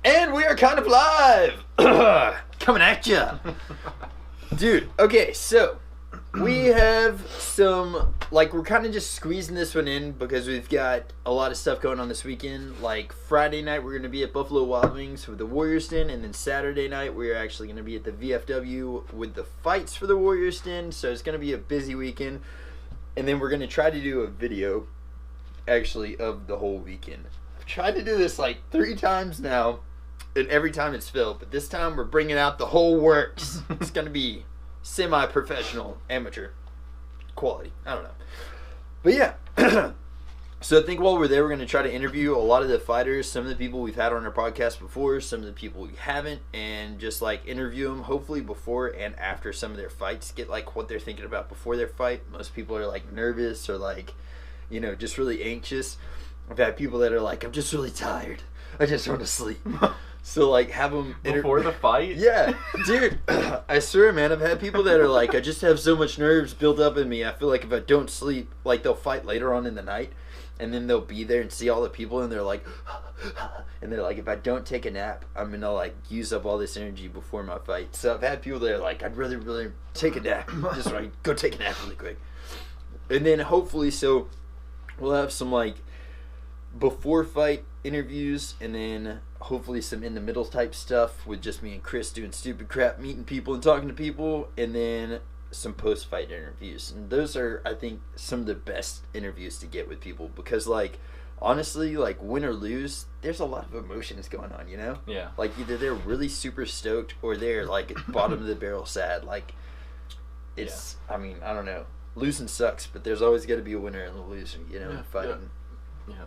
And we are kind of live! Coming at ya! Dude, okay, so we have some, like, we're kind of just squeezing this one in because we've got a lot of stuff going on this weekend. Like, Friday night, we're going to be at Buffalo Wild Wings with the Warriors Den, and then Saturday night, we're actually going to be at the VFW with the fights for the Warriors Den, so it's going to be a busy weekend. And then we're going to try to do a video, actually, of the whole weekend. I've tried to do this, like, 3 times now, and every time it's filled, but this time we're bringing out the whole works. It's going to be semi-professional, amateur quality. I don't know. But yeah. So I think while we're there, we're going to try to interview a lot of the fighters, some of the people we've had on our podcast before, some of the people we haven't, and just like interview them hopefully before and after some of their fights, get like what they're thinking about before their fight. Most people are like nervous or like, you know, just really anxious. I've had people that are like, I'm just really tired. I just want to sleep. So, like, have them... Before the fight? Yeah. Dude, I swear, man, I've had people that are like, I just have so much nerves built up in me. I feel like if I don't sleep, like, they'll fight later on in the night, and then they'll be there and see all the people, and they're like... And they're like, if I don't take a nap, I'm going to, like, use up all this energy before my fight. So I've had people that are like, I'd really take a nap. Just, like, go take a nap really quick. And then, hopefully, so we'll have some, like, before fight interviews, and then hopefully some in the middle type stuff with just me and Chris doing stupid crap, meeting people and talking to people, and then some post fight interviews. And those are, I think, some of the best interviews to get with people because, like, honestly, like, win or lose, there's a lot of emotions going on, you know? Yeah. Like, either they're really super stoked or they're like bottom of the barrel sad. Like, it's, I mean, I don't know. Losing sucks, but there's always got to be a winner and a loser, you know, in fighting. Yeah.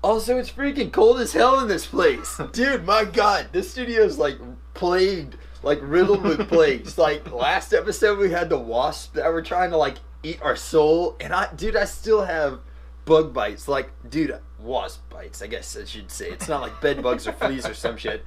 Also, it's freaking cold as hell in this place. Dude, my God. This studio is, like, plagued, like, riddled with plagues. Like, last episode we had the wasps that were trying to, like, eat our soul. And, I still have bug bites. Like, dude, wasp bites, I guess I should say. It's not like bed bugs or fleas or some shit.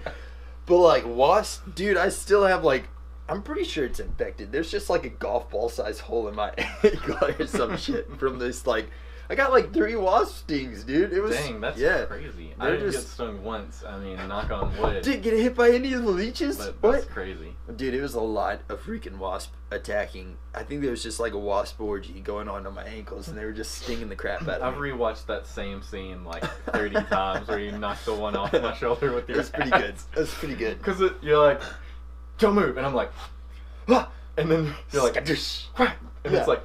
But, like, wasp, dude, I still have, like, I'm pretty sure it's infected. There's just, like, a golf ball size hole in my ankle or some shit from this, like... I got like 3 wasp stings, dude. It was Dang, that's crazy. I didn't get stung once. I mean, knock on wood. Did get hit by any of the leeches? But what? That's crazy. Dude, it was a lot of freaking wasp attacking. I think there was just like a wasp orgy going on my ankles, and they were just stinging the crap out of I've me. rewatched that same scene like 30 times where you knocked the one off my shoulder with your It was pretty good. It was pretty good. Because you're like, don't move. And I'm like, ah! And then you're like, and it's like,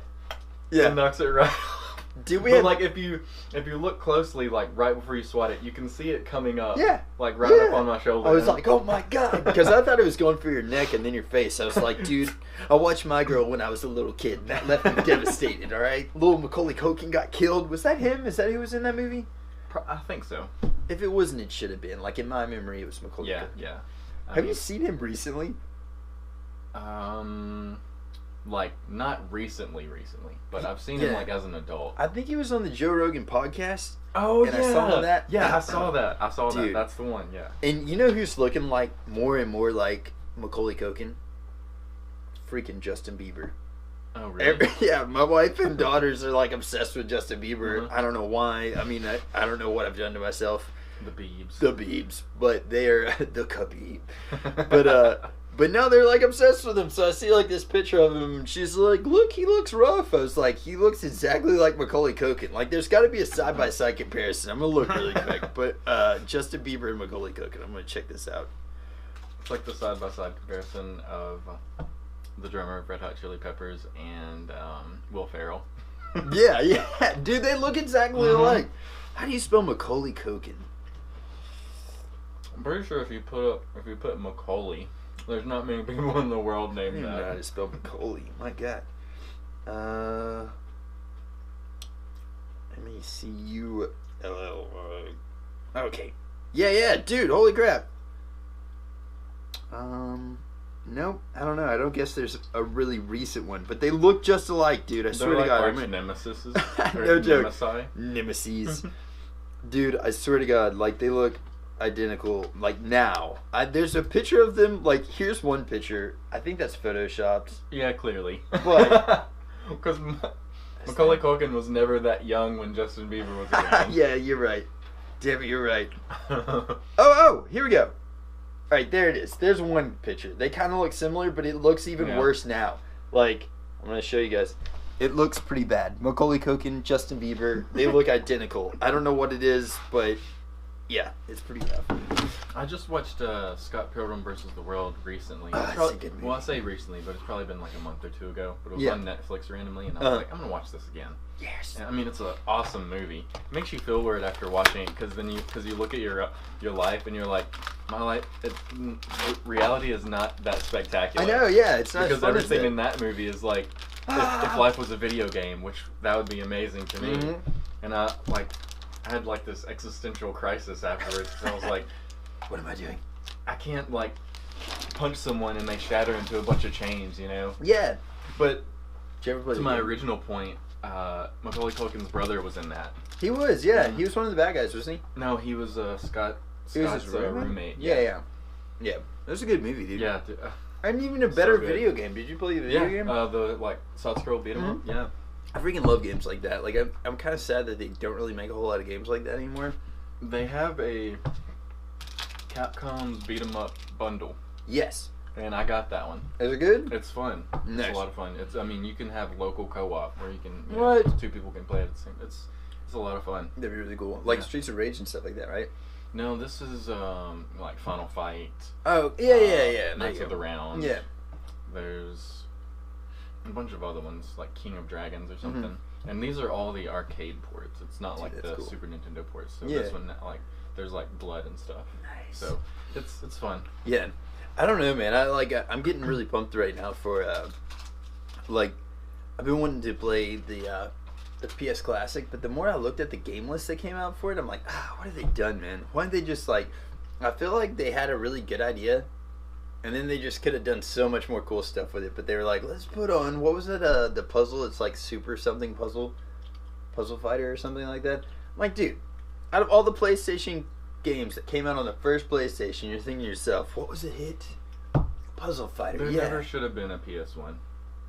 it knocks it right off. Dude, But like if you look closely, like right before you swat it, you can see it coming up. Yeah. Like right up on my shoulder. I was like, oh my God. Because I thought it was going for your neck and then your face. I was like, dude, I watched My Girl when I was a little kid. And that left me devastated, alright? Little Macaulay Culkin got killed. Was that him? Is that who was in that movie? I think so. If it wasn't, it should have been. Like in my memory, it was Macaulay Culkin. Yeah. Have you seen him recently? Like not recently, but I've seen him like as an adult. I think he was on the Joe Rogan podcast. Oh, and I saw that. Yeah, I saw that. Dude. That's the one. Yeah. And you know who's looking like more and more like Macaulay Culkin? Freaking Justin Bieber. Oh, really? Yeah, my wife and daughters are like obsessed with Justin Bieber. Mm-hmm. I don't know why. I mean, I don't know what I've done to myself. The Biebs. But they're the Khabib. But now they're like obsessed with him. So I see like this picture of him, and she's like, "Look, he looks rough." I was like, "He looks exactly like Macaulay Culkin." Like, there's got to be a side by side comparison. I'm gonna look really quick, but Justin Bieber and Macaulay Culkin. I'm gonna check this out. It's like the side by side comparison of the drummer of Red Hot Chili Peppers and Will Ferrell. Yeah, dude, they look exactly alike. How do you spell Macaulay Culkin? I'm pretty sure if you put Macaulay. There's not many people in the world named that. I don't know how to spell Macaulay. My God. M-A-C-U-L-L-Y. Okay. Yeah, dude. Holy crap. Nope. I don't know. I don't guess there's a really recent one, but they look just alike, dude. I swear to God. Arch nemesis. No joke. Nemesis. Dude, I swear to God, like they look identical, like now. There's a picture of them, like here's one picture. I think that's photoshopped. Yeah, clearly. But because Macaulay Culkin was never that young when Justin Bieber was around. Yeah, you're right. Damn it, you're right. Oh, here we go. All right, there it is. There's one picture. They kind of look similar, but it looks even worse now. Like, I'm going to show you guys. It looks pretty bad. Macaulay Culkin, Justin Bieber, they look identical. I don't know what it is, but yeah, it's pretty rough. I just watched Scott Pilgrim versus the World recently. That's a good movie. Well, I say recently, but it's probably been like a month or two ago. But it was on Netflix randomly, and I was like, I'm gonna watch this again. Yes. And, I mean, it's an awesome movie. It makes you feel weird after watching it, because you look at your life and you're like, my life, reality is not that spectacular. I know, yeah, it's not because fun, everything in that movie is like, if life was a video game, which that would be amazing to me. Mm-hmm. And I had like this existential crisis afterwards. So I was like, what am I doing? I can't like punch someone and they shatter into a bunch of chains, you know? Yeah. But to my original point, Macaulay Culkin's brother was in that. He was, yeah. He was one of the bad guys, wasn't he? No, he was Scott's roommate. Yeah. It was a good movie, dude. Yeah. And even a better video game. Did you play the video game? The like side scroll beat 'em up. Yeah. I freaking love games like that. Like I'm kind of sad that they don't really make a whole lot of games like that anymore. They have a Capcom's beat 'em up bundle. Yes. And I got that one. Is it good? It's fun. Nice. It's a lot of fun. I mean, you can have local co-op where you can. Two people can play at the same. It's a lot of fun. That'd be really cool. Like Streets of Rage and stuff like that, right? No, this is like Final Fight. Oh yeah. Knights of the Round. Yeah. There's a bunch of other ones like King of Dragons or something. Mm-hmm. And these are all the arcade ports. It's not like the Super Nintendo ports. So this one, like, there's like blood and stuff. Nice. So it's fun. Yeah. I don't know, man. I'm getting really pumped right now for like I've been wanting to play the PS Classic, but the more I looked at the game list that came out for it, I'm like, what have they done, man? Why didn't they just like? I feel like they had a really good idea, and then they just could have done so much more cool stuff with it. But they were like, let's put on, what was it? The puzzle. It's like Super something puzzle fighter or something like that. I'm like, dude, out of all the PlayStation games that came out on the first PlayStation, you're thinking to yourself, what was a hit? Puzzle fighter. There never should have been a PS1.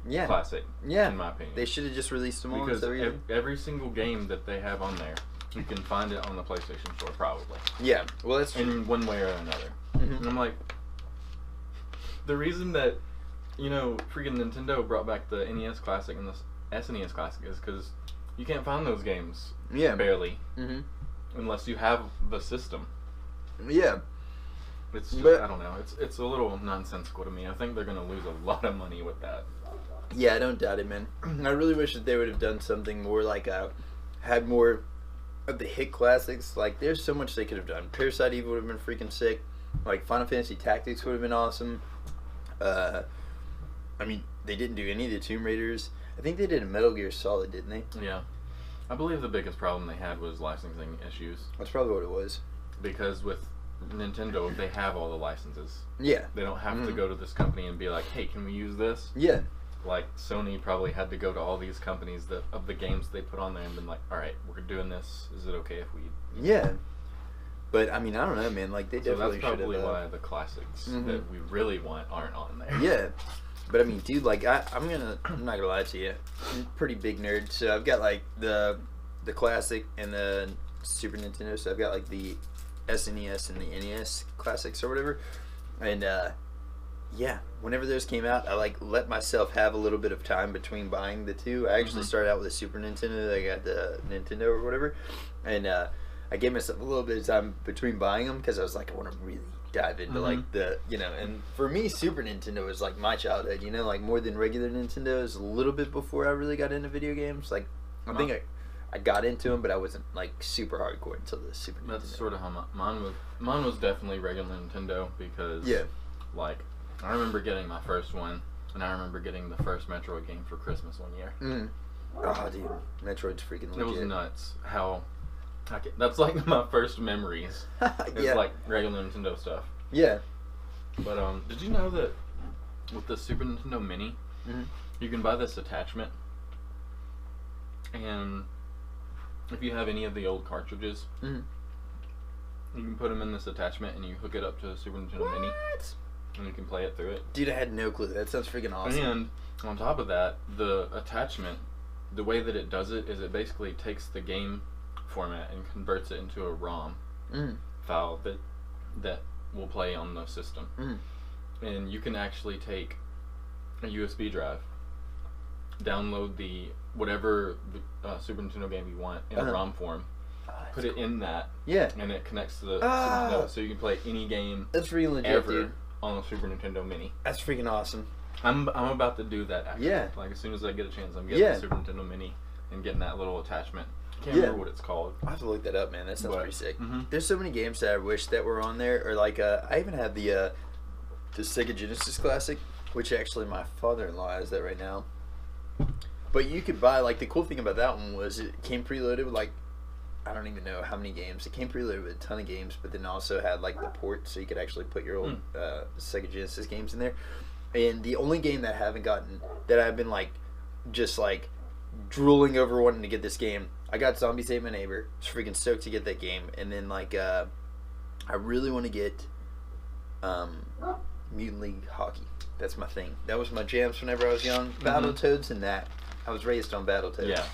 Classic. Yeah. In my opinion. They should have just released them all. Because every single game that they have on there, you can find it on the PlayStation Store probably. Yeah. Well, that's true. In one way or another. Mm-hmm. And I'm like, the reason that, freaking Nintendo brought back the NES Classic and the SNES Classic is because you can't find those games. Yeah. Barely. Mm-hmm. Unless you have the system. Yeah. It's just, I don't know. It's a little nonsensical to me. I think they're going to lose a lot of money with that. Yeah, I don't doubt it, man. I really wish that they would have done something more like had more of the hit classics. Like, there's so much they could have done. Parasite Eve would have been freaking sick. Like, Final Fantasy Tactics would have been awesome. I mean, they didn't do any of the Tomb Raiders. I think they did a Metal Gear Solid, didn't they? Yeah. I believe the biggest problem they had was licensing issues. That's probably what it was. Because with Nintendo, they have all the licenses. Yeah. They don't have to go to this company and be like, hey, can we use this? Yeah. Like, Sony probably had to go to all these companies of the games they put on there and been like, alright, we're doing this. Is it okay if we... Yeah. But, I mean, I don't know, man. Like, they definitely should have... So that's probably why the classics that we really want aren't on there. Yeah. But, I mean, dude, like, I'm not gonna lie to you. I'm a pretty big nerd. So, I've got, like, the Classic and the Super Nintendo. So, I've got, like, the SNES and the NES Classics or whatever. And, yeah, whenever those came out, I like let myself have a little bit of time between buying the two. I actually started out with a Super Nintendo. I got the Nintendo or whatever, and I gave myself a little bit of time between buying them because I was like, I want to really dive into like the And for me, Super Nintendo was like my childhood. Like more than regular Nintendo. It was a little bit before I really got into video games. Like I think I got into them, but I wasn't like super hardcore until the Super Nintendo. That's sort of how mine was. Mine was definitely regular Nintendo because like. I remember getting my first one, and I remember getting the first Metroid game for Christmas one year. Oh, dude. Metroid's freaking legit. It was nuts. That's like my first memories. It's like regular Nintendo stuff. Yeah. But, did you know that with the Super Nintendo Mini, you can buy this attachment, and if you have any of the old cartridges, you can put them in this attachment, and you hook it up to the Super Nintendo Mini. And you can play it through it. Dude, I had no clue. That sounds freaking awesome. And on top of that, the attachment, the way that it does it is it basically takes the game format and converts it into a ROM file that will play on the system. And you can actually take a USB drive, download whatever Super Nintendo game you want in a ROM form, put it in that, and it connects to the Super Nintendo, so you can play any game that's really legit, ever dude. on the Super Nintendo Mini. That's freaking awesome. I'm about to do that, actually. Yeah. Like, as soon as I get a chance, I'm getting the Super Nintendo Mini and getting that little attachment. I can't remember what it's called. I'll have to look that up, man. That sounds pretty sick. Mm-hmm. There's so many games that I wish that were on there, or like, I even have the Sega Genesis Classic, which actually my father-in-law has that right now. But you could buy, like, the cool thing about that one was it came preloaded with, like, I don't even know how many games. It came preloaded with a ton of games, but then also had, like, the port, so you could actually put your old Sega Genesis games in there. And the only game that I haven't gotten, that I've been, like, just, like, drooling over wanting to get this game, I got Zombie Save My Neighbor. I was freaking stoked to get that game. And then, like, I really want to get Mutant League Hockey. That's my thing. That was my jams whenever I was young. Battletoads and that. I was raised on Battletoads. Yeah.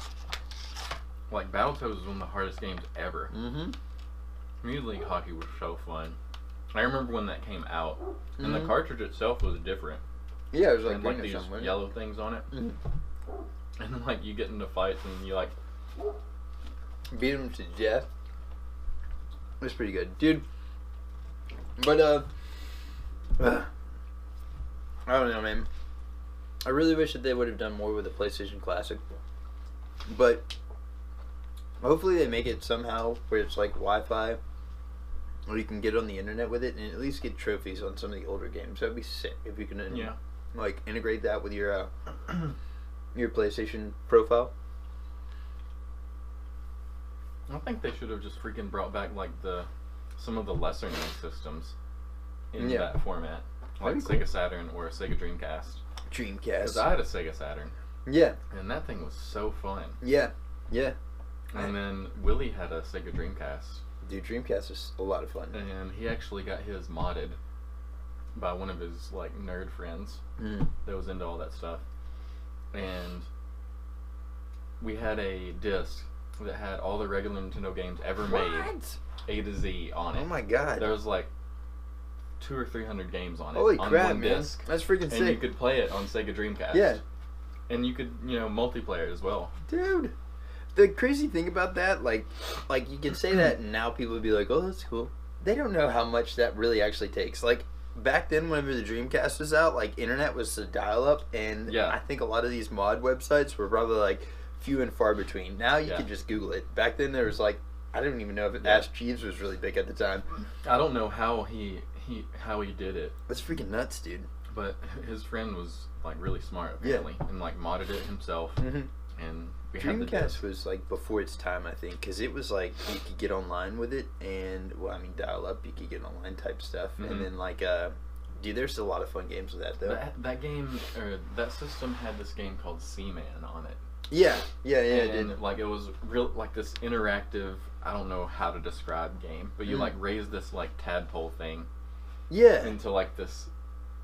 Like, Battletoads was one of the hardest games ever. Mutant League Hockey was so fun. I remember when that came out, and the cartridge itself was different. Yeah, it was like, and, like these yellow things on it. And then, like, you get into fights and you, like, beat them to death. It was pretty good, dude. But I don't know, man. I really wish that they would have done more with the PlayStation Classic. But hopefully they make it somehow where it's like Wi-Fi, or you can get on the internet with it and at least get trophies on some of the older games. That'd be sick if you can like integrate that with your your PlayStation profile. I think they should have just freaking brought back, like, some of the lesser known systems in that format, like Sega Saturn or a Sega Dreamcast. Because I had a Sega Saturn. Yeah. And that thing was so fun. Yeah. And then Willie had a Sega Dreamcast. Dude, Dreamcast was a lot of fun. And he actually got his modded by one of his, like, nerd friends that was into all that stuff. And we had a disc that had all the regular Nintendo games ever made, A to Z, on it. Oh my god. There was, like, 200 or 300 games on it. Holy on crap, one man. disc. That's freaking sick. And you could play it on Sega Dreamcast. Yeah. And you could, multiplayer as well. Dude. The crazy thing about that, like you can say that and now people would be like, oh, that's cool. They don't know how much that really actually takes. Like, back then, whenever the Dreamcast was out, like, internet was a dial-up, and I think a lot of these mod websites were probably, like, few and far between. Now you can just Google it. Back then, there was, like, I don't even know if Ask Jeeves was really big at the time. I don't know how he did it. That's freaking nuts, dude. But his friend was, like, really smart, apparently, and, like, modded it himself. And we had the Dreamcast was, like, before its time, I think, because it was, like, you could get online with it, and, well, I mean, dial-up, you could get online type stuff, and then, like, dude, there's a lot of fun games with that, though. That game, or that system had this game called Seaman on it. Yeah, it and did. Like, it was real, like, this interactive, I don't know how to describe game, but you, like, raise this, like, tadpole thing into, like, this,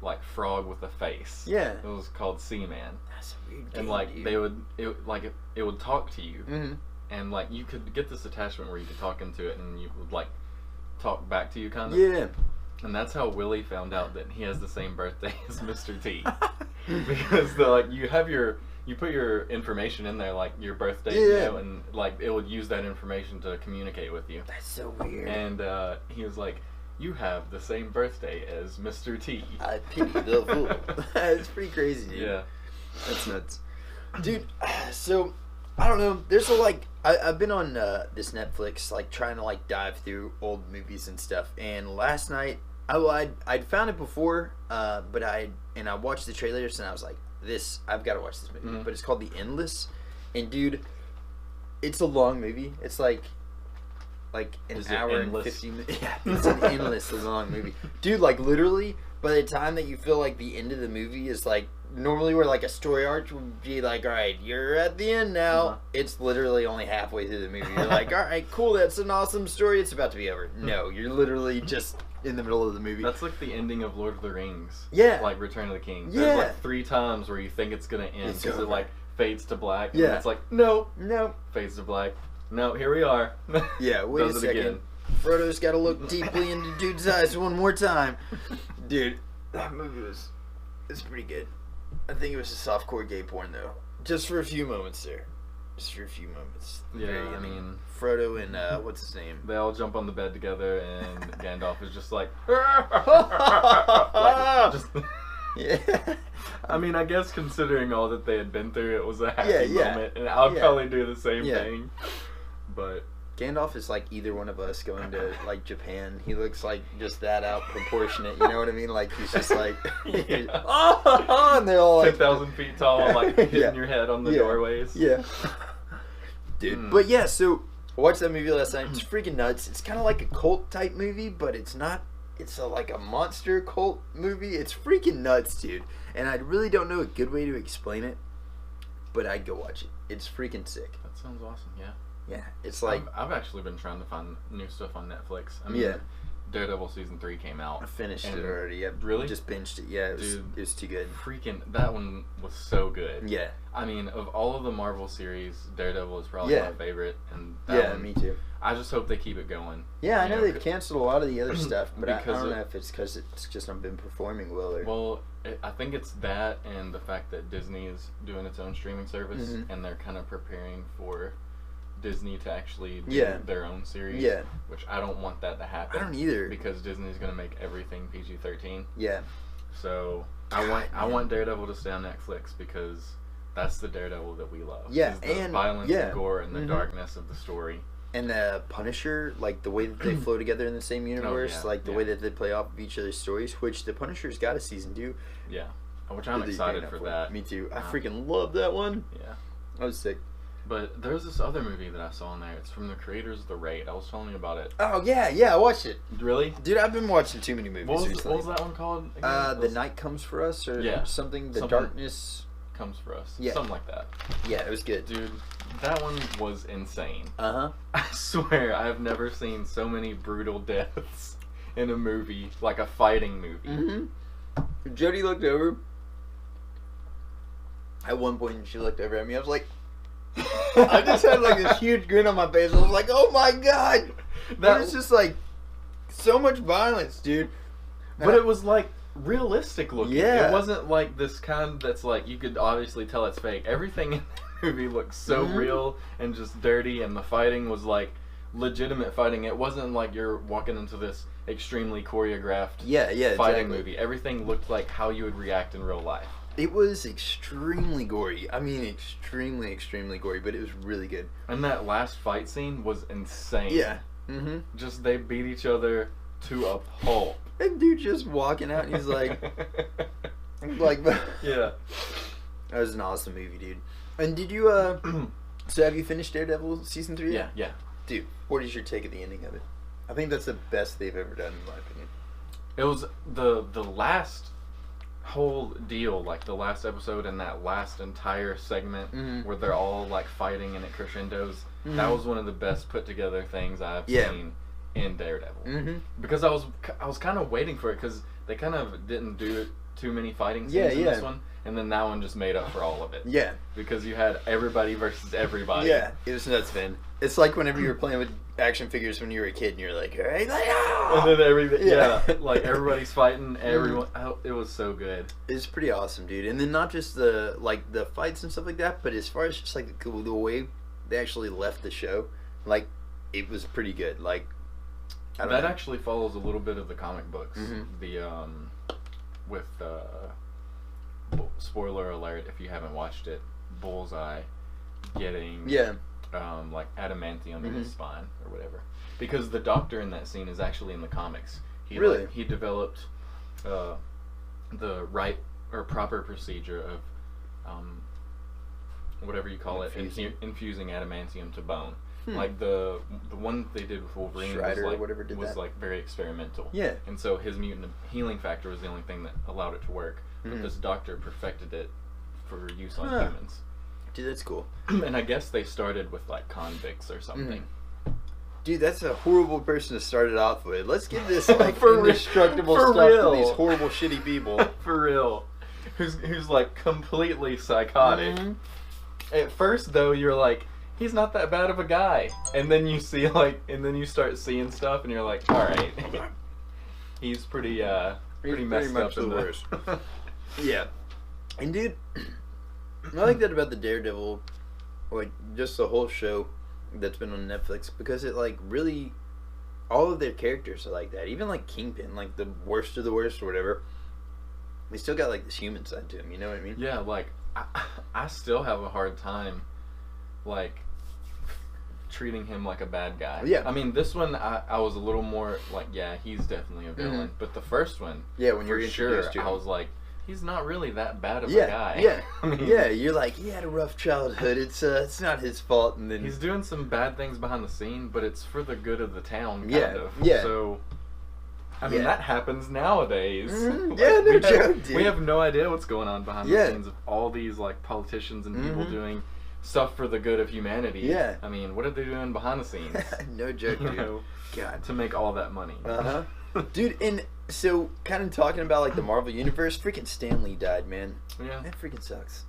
like, frog with a face. Yeah. It was called Seaman. That's a weird game, and, like, dude. it would talk to you. And, like, you could get this attachment where you could talk into it and you would, like, talk back to you, kind of. Yeah. And that's how Willie found out that he has the same birthday as Mr. T. Because, you put your information in there, like, your birthday, and, like, it would use that information to communicate with you. That's so weird. And, he was like, you have the same birthday as Mr. T. I pity the fool. It's pretty crazy, dude. Yeah. That's nuts. Dude, so, I don't know, there's I've been on this Netflix, like, trying to, like, dive through old movies and stuff, and last night, I'd found it before, but I watched the trailers, and I was like, I've got to watch this movie, but it's called The Endless, and dude, it's a long movie, it's like an hour and 50 minutes. Yeah, it's an endlessly long movie. Dude, like, literally, by the time that you feel like the end of the movie is, like, normally where, like, a story arc would be like, alright, you're at the end now. It's literally only halfway through the movie. You're like, alright, cool, that's an awesome story. It's about to be over. No, you're literally just in the middle of the movie. That's like the ending of Lord of the Rings. Yeah. Like Return of the King. There's, like, 3 times where you think it's going to end because it, like, fades to black. And it's like, no. Fades to black. No, here we are. Yeah, wait a second. Again. Frodo's got to look deeply into dude's eyes one more time. Dude, that movie it's pretty good. I think it was a softcore gay porn though. Just for a few moments there. Just for a few moments. Yeah, I mean... Frodo and, what's his name? They all jump on the bed together and Gandalf is just like... Yeah. I mean, I guess considering all that they had been through, it was a happy moment. And I'll probably do the same thing. But... Gandalf is like either one of us going to like Japan. He looks like just that out proportionate. You know what I mean? Like he's just like, and they're all like 10,000 feet tall, like hitting your head on the doorways. Yeah, dude. But yeah, so I watched that movie last night. It's freaking nuts. It's kind of like a cult type movie, but it's not. It's like a monster cult movie. It's freaking nuts, dude. And I really don't know a good way to explain it, but I'd go watch it. It's freaking sick. That sounds awesome. Yeah. Yeah, it's like... I've actually been trying to find new stuff on Netflix. I mean, Daredevil Season 3 came out. I finished it already. Yeah, really? Just binged it. Yeah, it was too good. Freaking... That one was so good. Yeah. I mean, of all of the Marvel series, Daredevil is probably my favorite. And that one, me too. I just hope they keep it going. Yeah, I know they've canceled a lot of the other stuff, but I don't know if it's because it's just not been performing well. Well, I think it's that and the fact that Disney is doing its own streaming service, and they're kind of preparing for... Disney to actually do their own series, which I don't want that to happen. I don't either, because Disney's gonna make everything PG-13. Yeah. So I want Daredevil to stay on Netflix because that's the Daredevil that we love. Yeah, and violence and gore and the darkness of the story. And the Punisher, like the way that they flow together in the same universe, like the way that they play off of each other's stories, which the Punisher's got a season 2. Yeah, which I'm excited for that. Me too. I freaking love that one. Yeah, that was sick. But there's this other movie that I saw in there. It's from the creators of The Raid. I was telling you about it. Oh, yeah, I watched it. Really? Dude, I've been watching too many movies recently. What was that one called again? The Night Comes For Us or something. The Darkness Comes For Us. Yeah. Something like that. Yeah, it was good. Dude, that one was insane. Uh-huh. I swear, I've never seen so many brutal deaths in a movie, like a fighting movie. Mm-hmm. Jody looked over. At one point, she looked over at me. I was like... I just had like this huge grin on my face. I was like, "Oh my god!" That was just like so much violence, dude. But it was like realistic looking. Yeah, it wasn't like this kind that's like you could obviously tell it's fake. Everything in the movie looked so real and just dirty, and the fighting was like legitimate fighting. It wasn't like you're walking into this extremely choreographed fighting movie. Everything looked like how you would react in real life. It was extremely gory. I mean, extremely, extremely gory, but it was really good. And that last fight scene was insane. Yeah. Just they beat each other to a pulp. And dude just walking out and he's like... Yeah. That was an awesome movie, dude. And did you, so have you finished Daredevil Season 3 yet? Yeah. Dude, what is your take of the ending of it? I think that's the best they've ever done, in my opinion. It was the last... whole deal, like the last episode and that last entire segment where they're all like fighting and it crescendos, that was one of the best put together things I've seen in Daredevil. Because I was kind of waiting for it because they kind of didn't do too many fighting scenes in this one, and then that one just made up for all of it. Yeah, because you had everybody versus everybody. Yeah, it was nuts, man. It's like whenever you were playing with action figures when you were a kid and you're like, hey, and then everybody, like everybody's fighting, everyone. It was so good. It's pretty awesome, dude. And then not just the fights and stuff like that, but as far as just like the way they actually left the show, like it was pretty good. Like that actually follows a little bit of the comic books. The with spoiler alert if you haven't watched it, Bullseye getting like adamantium in his spine or whatever, because the doctor in that scene is actually in the comics. He he developed the right or proper procedure of whatever you call infusing adamantium to bone. Like the one they did with Wolverine was like very experimental. Yeah. And so his mutant healing factor was the only thing that allowed it to work. But this doctor perfected it for use on humans. Dude, that's cool. And I guess they started with like convicts or something. Dude, that's a horrible person to start it off with. Let's give this like indestructible stuff to these horrible, shitty people. For real. Who's like completely psychotic. At first, though, you're like, he's not that bad of a guy. And then you see and then you start seeing stuff, and you're like, all right, he's pretty messed up in the worst. Yeah, and dude, I like that about the Daredevil, like just the whole show that's been on Netflix, because it like really, all of their characters are like that. Even like Kingpin, like the worst of the worst or whatever. They still got like this human side to him. You know what I mean? Yeah, like I still have a hard time, like, treating him like a bad guy. Yeah. I mean, this one I was a little more like, yeah, he's definitely a villain. Mm-hmm. But the first one, yeah, when you're introduced to him, I was like, he's not really that bad of a yeah, guy. yeah, I mean, yeah. You're like, he had a rough childhood. It's not his fault. And then he's doing some bad things behind the scene, but it's for the good of the town, kind yeah, of. Yeah. So, I mean, that happens nowadays. Mm-hmm. Like, Yeah, no joke, dude. We have no idea what's going on behind the scenes of all these like politicians and people doing stuff for the good of humanity. Yeah. I mean, what are they doing behind the scenes? No joke, dude. You know, God. to make all that money. Dude, and so kind of talking about like the Marvel Universe, freaking Stan Lee died, man. Yeah. That freaking sucks.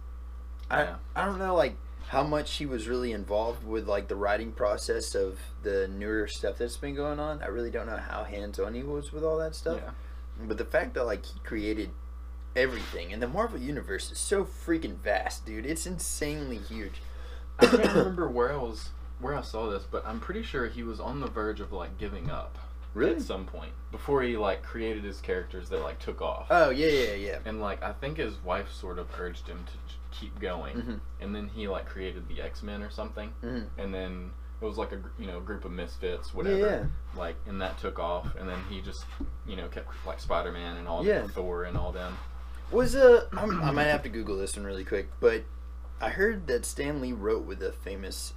Yeah. I don't know like how much he was really involved with like the writing process of the newer stuff that's been going on. I really don't know how hands-on he was with all that stuff. Yeah. But the fact that like he created everything, and the Marvel Universe is so freaking vast, dude. It's insanely huge. I can't remember where I saw this, but I'm pretty sure he was on the verge of like giving up. Really? At some point before he like created his characters that like took off. Oh yeah. And like I think his wife sort of urged him to keep going, and then he like created the X-Men or something, and then it was like a group of misfits, whatever. Yeah. Like, and that took off, and then he just kept like Spider-Man and all Thor and all them. Was I might have to Google this one really quick, but I heard that Stan Lee wrote with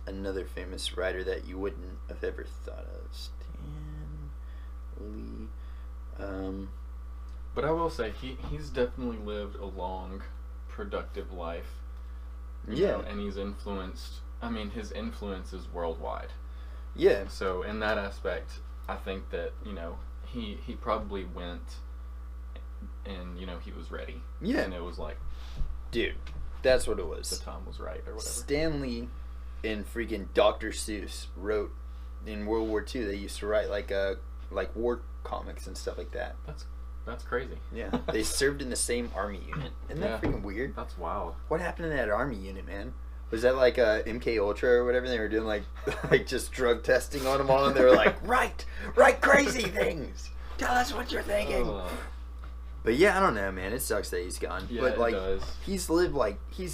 another famous writer that you wouldn't have ever thought of. Stan Lee. But I will say he's definitely lived a long, productive life. You know, and he's influenced. I mean, his influence is worldwide. Yeah. So in that aspect, I think that he probably went, and he was ready. Yeah. And it was like, dude, that's what it was. The time was right, or whatever. Stan Lee and freaking Dr. Seuss wrote in World War II. They used to write like war comics and stuff like that. That's crazy. Yeah. They served in the same army unit. Isn't that freaking weird? That's wild. What happened in that army unit, man? Was that like MK Ultra or whatever? They were doing like just drug testing on them all, and they were like, write crazy things. Tell us what you're thinking. But yeah, I don't know, man. It sucks that he's gone. Yeah, but like, it does. He's lived like he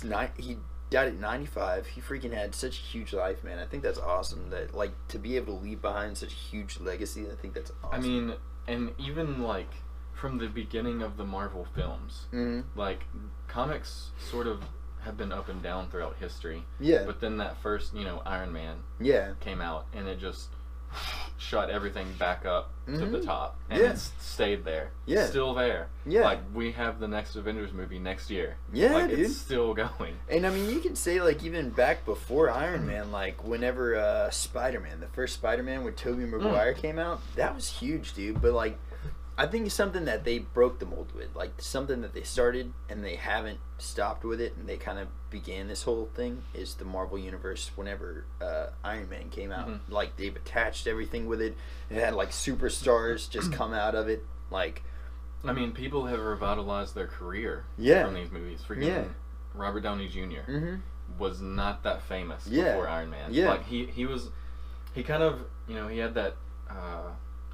died at 95. He freaking had such a huge life, man. I think that's awesome. That like to be able to leave behind such a huge legacy. I think that's awesome. I mean, and even like from the beginning of the Marvel films, like comics sort of have been up and down throughout history. Yeah. But then that first, Iron Man came out, and it just shot everything back up to the top, and it's stayed there. Yeah. Still there. Yeah. Like, we have the next Avengers movie next year. Yeah, like, dude. It's still going. And I mean, you can say like even back before Iron Man, like whenever Spider-Man, the first Spider-Man with Tobey Maguire came out, that was huge, dude. But like, I think it's something that they broke the mold with, like something that they started and they haven't stopped with it, and they kind of began this whole thing is the Marvel Universe. Whenever Iron Man came out, like they've attached everything with it. It had like superstars just come out of it. Like, I mean, people have revitalized their career from these movies. Freaking Robert Downey Jr. Was not that famous before Iron Man. Yeah. Like he kind of he had that.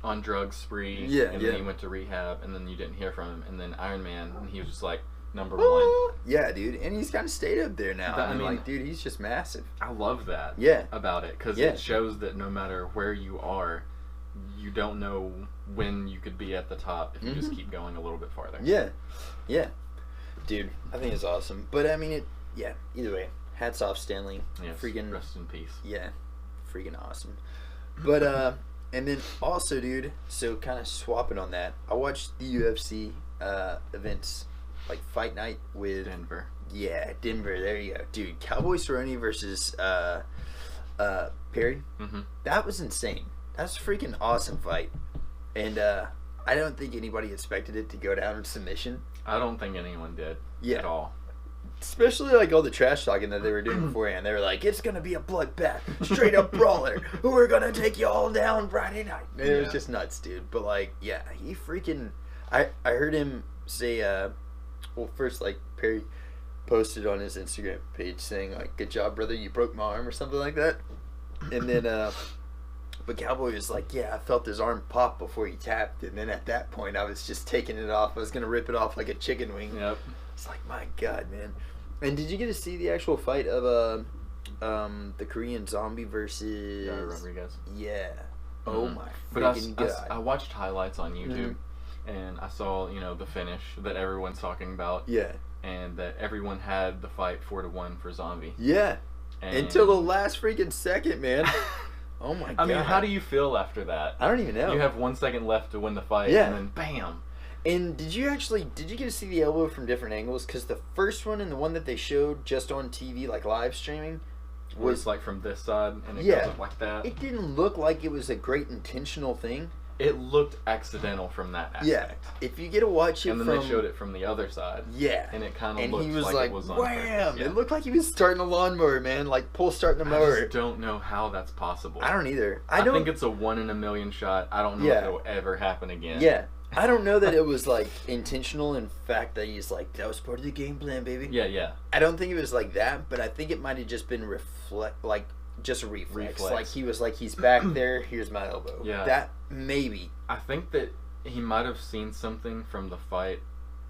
On drugs spree, and then he went to rehab, and then you didn't hear from him, and then Iron Man, and he was just like number one. Yeah, dude, and he's kind of stayed up there now. I mean, like, dude, he's just massive. I love that. About it, because it shows that no matter where you are, you don't know when you could be at the top if you just keep going a little bit farther. Yeah, dude, I think it's awesome. But I mean, either way, hats off, Stan Lee. Yes, freaking rest in peace. Yeah, freaking awesome. But and then also, dude, so kind of swapping on that, I watched the UFC events, like Fight Night with Denver. Yeah, Denver. There you go, dude. Cowboy Cerrone versus Perry. That was insane. That's a freaking awesome fight, and I don't think anybody expected it to go down in submission. I don't think anyone did at all. especially like all the trash talking that they were doing beforehand. They were like, it's gonna be a bloodbath, straight up brawler. We're gonna take you all down Friday night. And it was just nuts, dude. But like, yeah, he freaking. I heard him say, well, first like Perry posted on his Instagram page saying like, "Good job, brother, you broke my arm" or something like that. And then, but Cowboy was like, "Yeah, I felt his arm pop before he tapped, and then at that point, I was just taking it off. I was gonna rip it off like a chicken wing." Yep. It's like, my God, man. And did you get to see the actual fight of the Korean Zombie versus Rodriguez? Yeah. Oh my but freaking God! I watched highlights on YouTube, and I saw the finish that everyone's talking about. Yeah. And that everyone had the fight 4-1 for Zombie. Yeah. And until the last freaking second, man. Oh my God. I mean, how do you feel after that? I don't even know. You have 1 second left to win the fight, and then bam. And did you get to see the elbow from different angles? Because the first one and the one that they showed just on TV, like live streaming, was like from this side, and it goes up like that. It didn't look like it was a great intentional thing. It looked accidental from that aspect. Yeah. If you get to watch it and then they showed it from the other side. Yeah. And it kind of looked he was like it was on wham! purpose. Yeah. It looked like he was starting a lawnmower, man. Like starting a mower. I just don't know how that's possible. I don't either. I think it's a 1 in a million shot. I don't know if it'll ever happen again. Yeah. I don't know that it was like intentional. In fact, that he's like, that was part of the game plan, baby. Yeah, yeah. I don't think it was like that, but I think it might have just been just a reflex. Like he was like, he's back there. Here's my elbow. Yeah. That maybe. I think that he might have seen something from the fight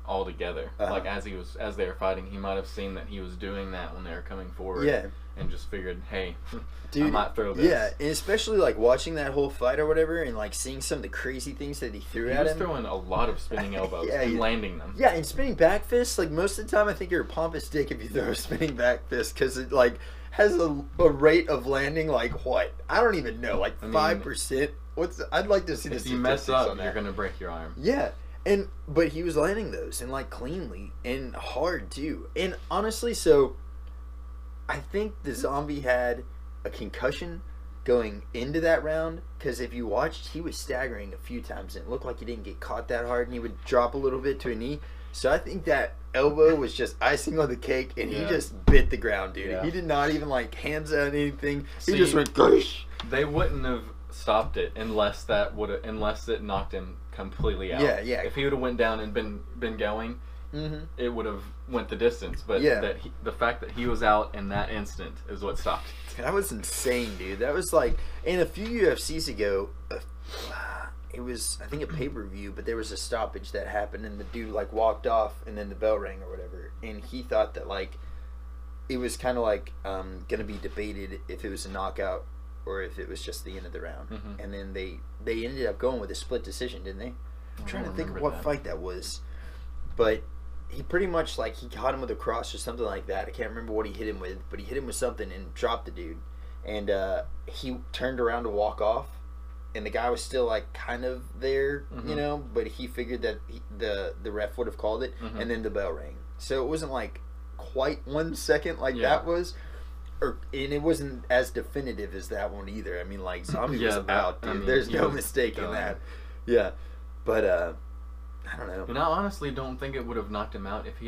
altogether. Like as they were fighting, he might have seen that he was doing that when they were coming forward. Yeah. And just figured, hey, dude, I might throw this. Yeah, and especially like watching that whole fight or whatever, and like seeing some of the crazy things that he threw at him. He was throwing a lot of spinning elbows and landing them. Yeah, and spinning back fists. Like most of the time, I think you're a pompous dick if you throw a spinning back fist because it like has a rate of landing like what? I don't even know, like 5%. I'd like to see the statistics. If you mess up, on that. you're gonna break your arm. Yeah. But he was landing those and like cleanly and hard too. And honestly, so I think the Zombie had a concussion going into that round because if you watched, he was staggering a few times and it looked like he didn't get caught that hard and he would drop a little bit to a knee. So I think that elbow was just icing on the cake and he just bit the ground, dude. Yeah. He did not even like hands out anything. He just went gosh. They wouldn't have stopped it unless it knocked him completely out. Yeah, yeah. If he would have went down and been going, it would have went the distance. But the fact that he was out in that instant is what stopped it. That was insane, dude. That was like, and a few UFCs ago, it was, I think, a pay-per-view, but there was a stoppage that happened, and the dude, like, walked off, and then the bell rang or whatever, and he thought that, like, it was kind of, like, going to be debated if it was a knockout or if it was just the end of the round. And then they ended up going with a split decision, didn't they? I'm trying to think of what fight that was. But he pretty much, like, he caught him with a cross or something like that. I can't remember what he hit him with, but he hit him with something and dropped the dude. And he turned around to walk off, and the guy was still, like, kind of there, you know, but he figured that the ref would have called it, and then the bell rang. So it wasn't, like, quite 1 second like that was. And it wasn't as definitive as that one either. I mean, like, Zombie was out, dude. I mean, there's no mistake in that. Yeah. But, I don't know. And I honestly don't think it would have knocked him out if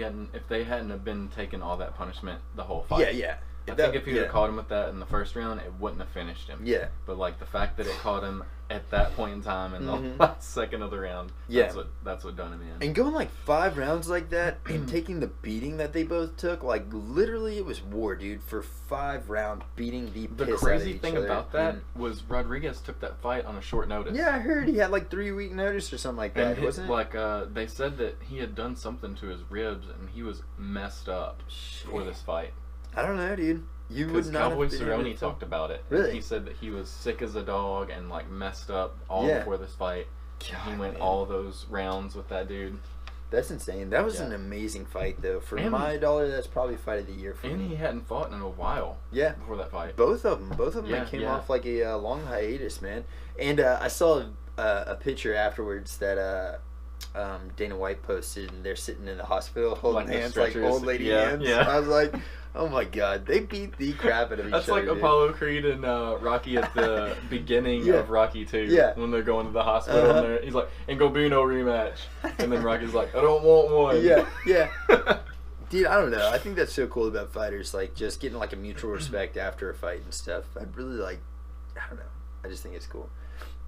they hadn't have been taking all that punishment the whole fight. Yeah, yeah. I think if he would have caught him with that in the first round, it wouldn't have finished him. Yeah. But like the fact that it caught him at that point in time in the last second of the round, that's what done him in. And going like 5 rounds like that and taking the beating that they both took, like literally it was war, dude, for 5 rounds beating the piss out of each other. The crazy thing about that was Rodriguez took that fight on a short notice. Yeah, I heard he had like 3-week notice or something like that, wasn't it? Like they said that he had done something to his ribs and he was messed up for this fight. I don't know, dude. You would not Cowboy Cerrone talked about it. Really? He said that he was sick as a dog and like messed up all before this fight. God, he went all those rounds with that dude. That's insane. That was an amazing fight, though. For my dollar, that's probably fight of the year for me. And he hadn't fought in a while. Yeah. Before that fight. Both of them came off like a long hiatus, man. And I saw a picture afterwards that Dana White posted, and they're sitting in the hospital holding hands like old lady hands. Yeah. I was like, oh my god, they beat the crap out of each other. That's like Apollo Creed and Rocky at the beginning of Rocky 2. Yeah. When they're going to the hospital and he's like, ain't gonna be no rematch. And then Rocky's like, I don't want one. Yeah, yeah. Dude, I don't know. I think that's so cool about fighters, like just getting like a mutual respect after a fight and stuff. I'd really like, I don't know. I just think it's cool,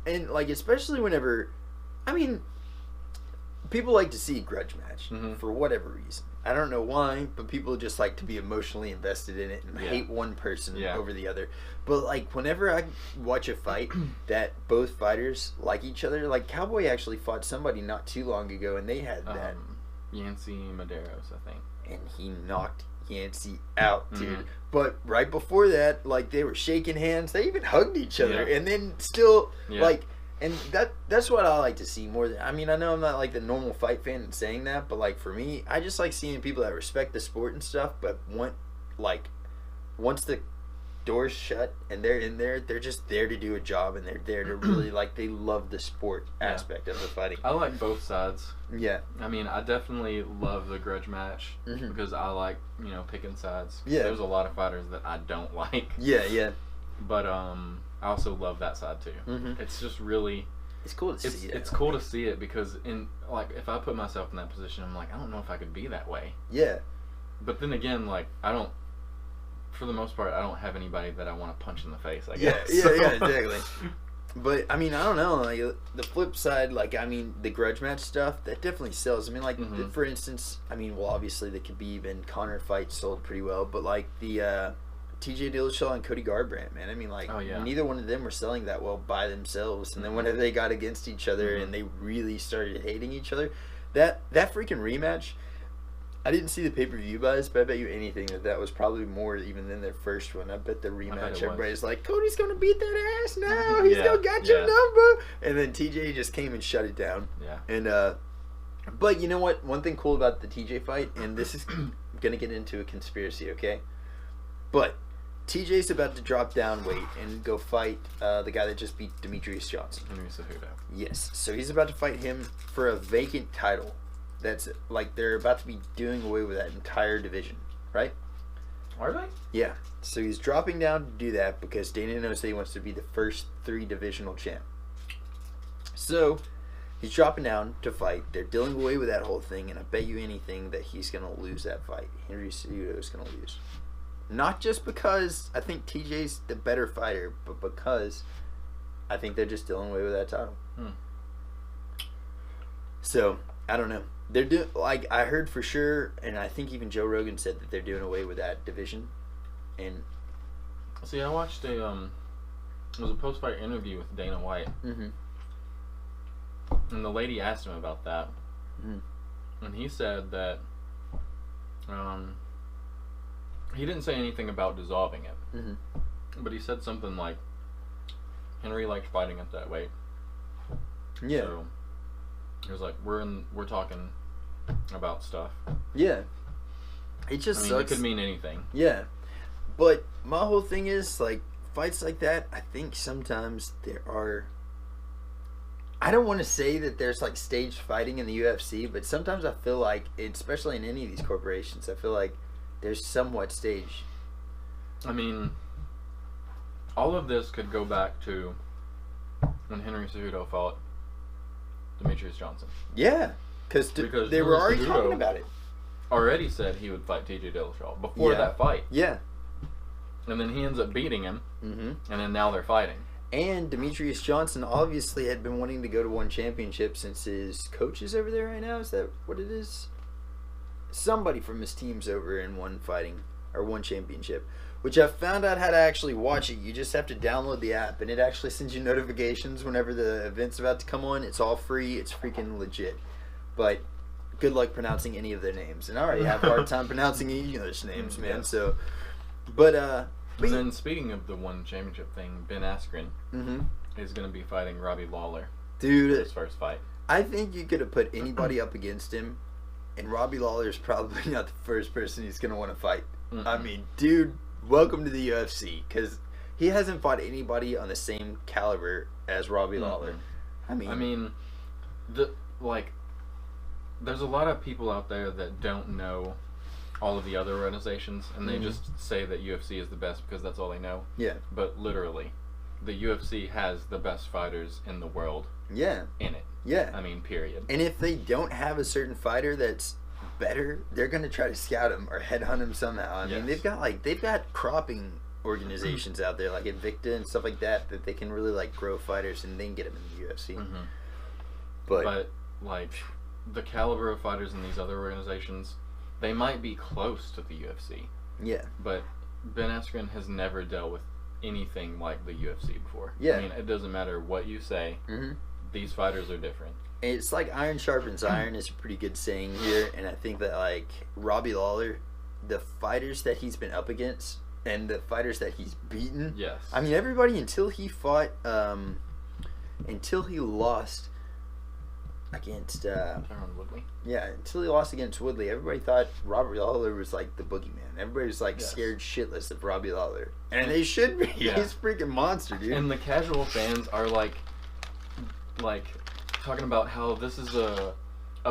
and like especially whenever, I mean, people like to see a grudge match for whatever reason. I don't know why, but people just like to be emotionally invested in it and hate one person over the other. But like whenever I watch a fight that both fighters like each other, like Cowboy actually fought somebody not too long ago, and they had that. Yancy Medeiros, I think. And he knocked Yancy out, dude. But right before that, like they were shaking hands. They even hugged each other, and then still like. And that's what I like to see more than, I mean, I know I'm not like the normal fight fan and saying that, but like for me, I just like seeing people that respect the sport and stuff, but once the doors shut and they're in there, they're just there to do a job, and they're there to really like, they love the sport aspect of the fighting. I like both sides. Yeah. I mean, I definitely love the grudge match because I like, you know, picking sides. Yeah. There's a lot of fighters that I don't like. Yeah. But I also love that side too. It's just really, it's cool to see it. It's cool to see it because in like if I put myself in that position, I'm like, I don't know if I could be that way. Yeah. But then again, like I don't, for the most part, I don't have anybody that I want to punch in the face. I guess. Yeah, exactly. But I mean, I don't know. Like the flip side, like I mean, the grudge match stuff that definitely sells. I mean, like for instance, I mean, well, obviously the Khabib and Conor fight sold pretty well, but like the TJ Dillashaw and Cody Garbrandt, man. I mean, like neither one of them were selling that well by themselves, and then whenever they got against each other and they really started hating each other, that freaking rematch. I didn't see the pay-per-view buys, but I bet you anything that was probably more even than their first one. I bet the rematch, everybody's like, Cody's going to beat that ass now. He's going to got your number. And then TJ just came and shut it down. Yeah. And, but you know what? One thing cool about the TJ fight, and this is going to get into a conspiracy, okay? But TJ's about to drop down weight and go fight the guy that just beat Demetrius Johnson. Henry Cejudo. Yes. So he's about to fight him for a vacant title. That's like they're about to be doing away with that entire division, right? Are they? Yeah. So he's dropping down to do that because Dana knows that he wants to be the first 3 divisional champ. So he's dropping down to fight. They're dealing away with that whole thing, and I bet you anything that he's gonna lose that fight. Henry Cejudo is gonna lose. Not just because I think TJ's the better fighter, but because I think they're just dealing away with that title. So I don't know. They're doing, like, I heard for sure, and I think even Joe Rogan said that they're doing away with that division. And see, I watched it was a post-fight interview with Dana White, and the lady asked him about that, and he said that he didn't say anything about dissolving it, but he said something like Henry liked fighting at that weight. Yeah. So he was like, we're talking about stuff. Yeah. It just sucks. It could mean anything. Yeah. But my whole thing is, like, fights like that, I think sometimes there are, I don't want to say that there's like staged fighting in the UFC, but sometimes I feel like, especially in any of these corporations, I feel like there's somewhat staged. I mean, all of this could go back to when Henry Cejudo fought Demetrius Johnson. Yeah, because they were already talking about it. Already said he would fight TJ Dillashaw before that fight. Yeah. And then he ends up beating him, and then now they're fighting. And Demetrius Johnson obviously had been wanting to go to one championship since his coach is over there right now. Is that what it is? Somebody from his team's over in one championship, which I found out how to actually watch it. You just have to download the app, and it actually sends you notifications whenever the event's about to come on. It's all free. It's freaking legit. But good luck pronouncing any of their names, and I already have a hard time pronouncing English names, man. Yeah. So, but then speaking of the one championship thing, Ben Askren is going to be fighting Robbie Lawler, dude, for his first fight. I think you could have put anybody up against him, and Robbie Lawler is probably not the first person he's going to want to fight. I mean, dude, welcome to the UFC, because he hasn't fought anybody on the same caliber as Robbie Lawler. I mean, there's a lot of people out there that don't know all of the other organizations, and they just say that UFC is the best because that's all they know. Yeah. But literally, the UFC has the best fighters in the world. Yeah. In it. Yeah. I mean, period. And if they don't have a certain fighter that's better, they're gonna try to scout him or headhunt him somehow. I mean, they've got cropping organizations out there like Invicta and stuff like that they can really like grow fighters and then get them in the UFC. Mm-hmm. But like the caliber of fighters in these other organizations, they might be close to the UFC. Yeah. But Ben Askren has never dealt with anything like the UFC before. Yeah. I mean, it doesn't matter what you say. Mm-hmm. These fighters are different. It's like iron sharpens iron is a pretty good saying here, and I think that like Robbie Lawler, the fighters that he's been up against and the fighters that he's beaten. Yes. I mean, everybody until he lost against Tyron Woodley. Yeah, until he lost against Woodley, everybody thought Robbie Lawler was like the boogeyman. Everybody was like scared shitless of Robbie Lawler, and they should be. Yeah. He's a freaking monster, dude. And the casual fans are like talking about how this is a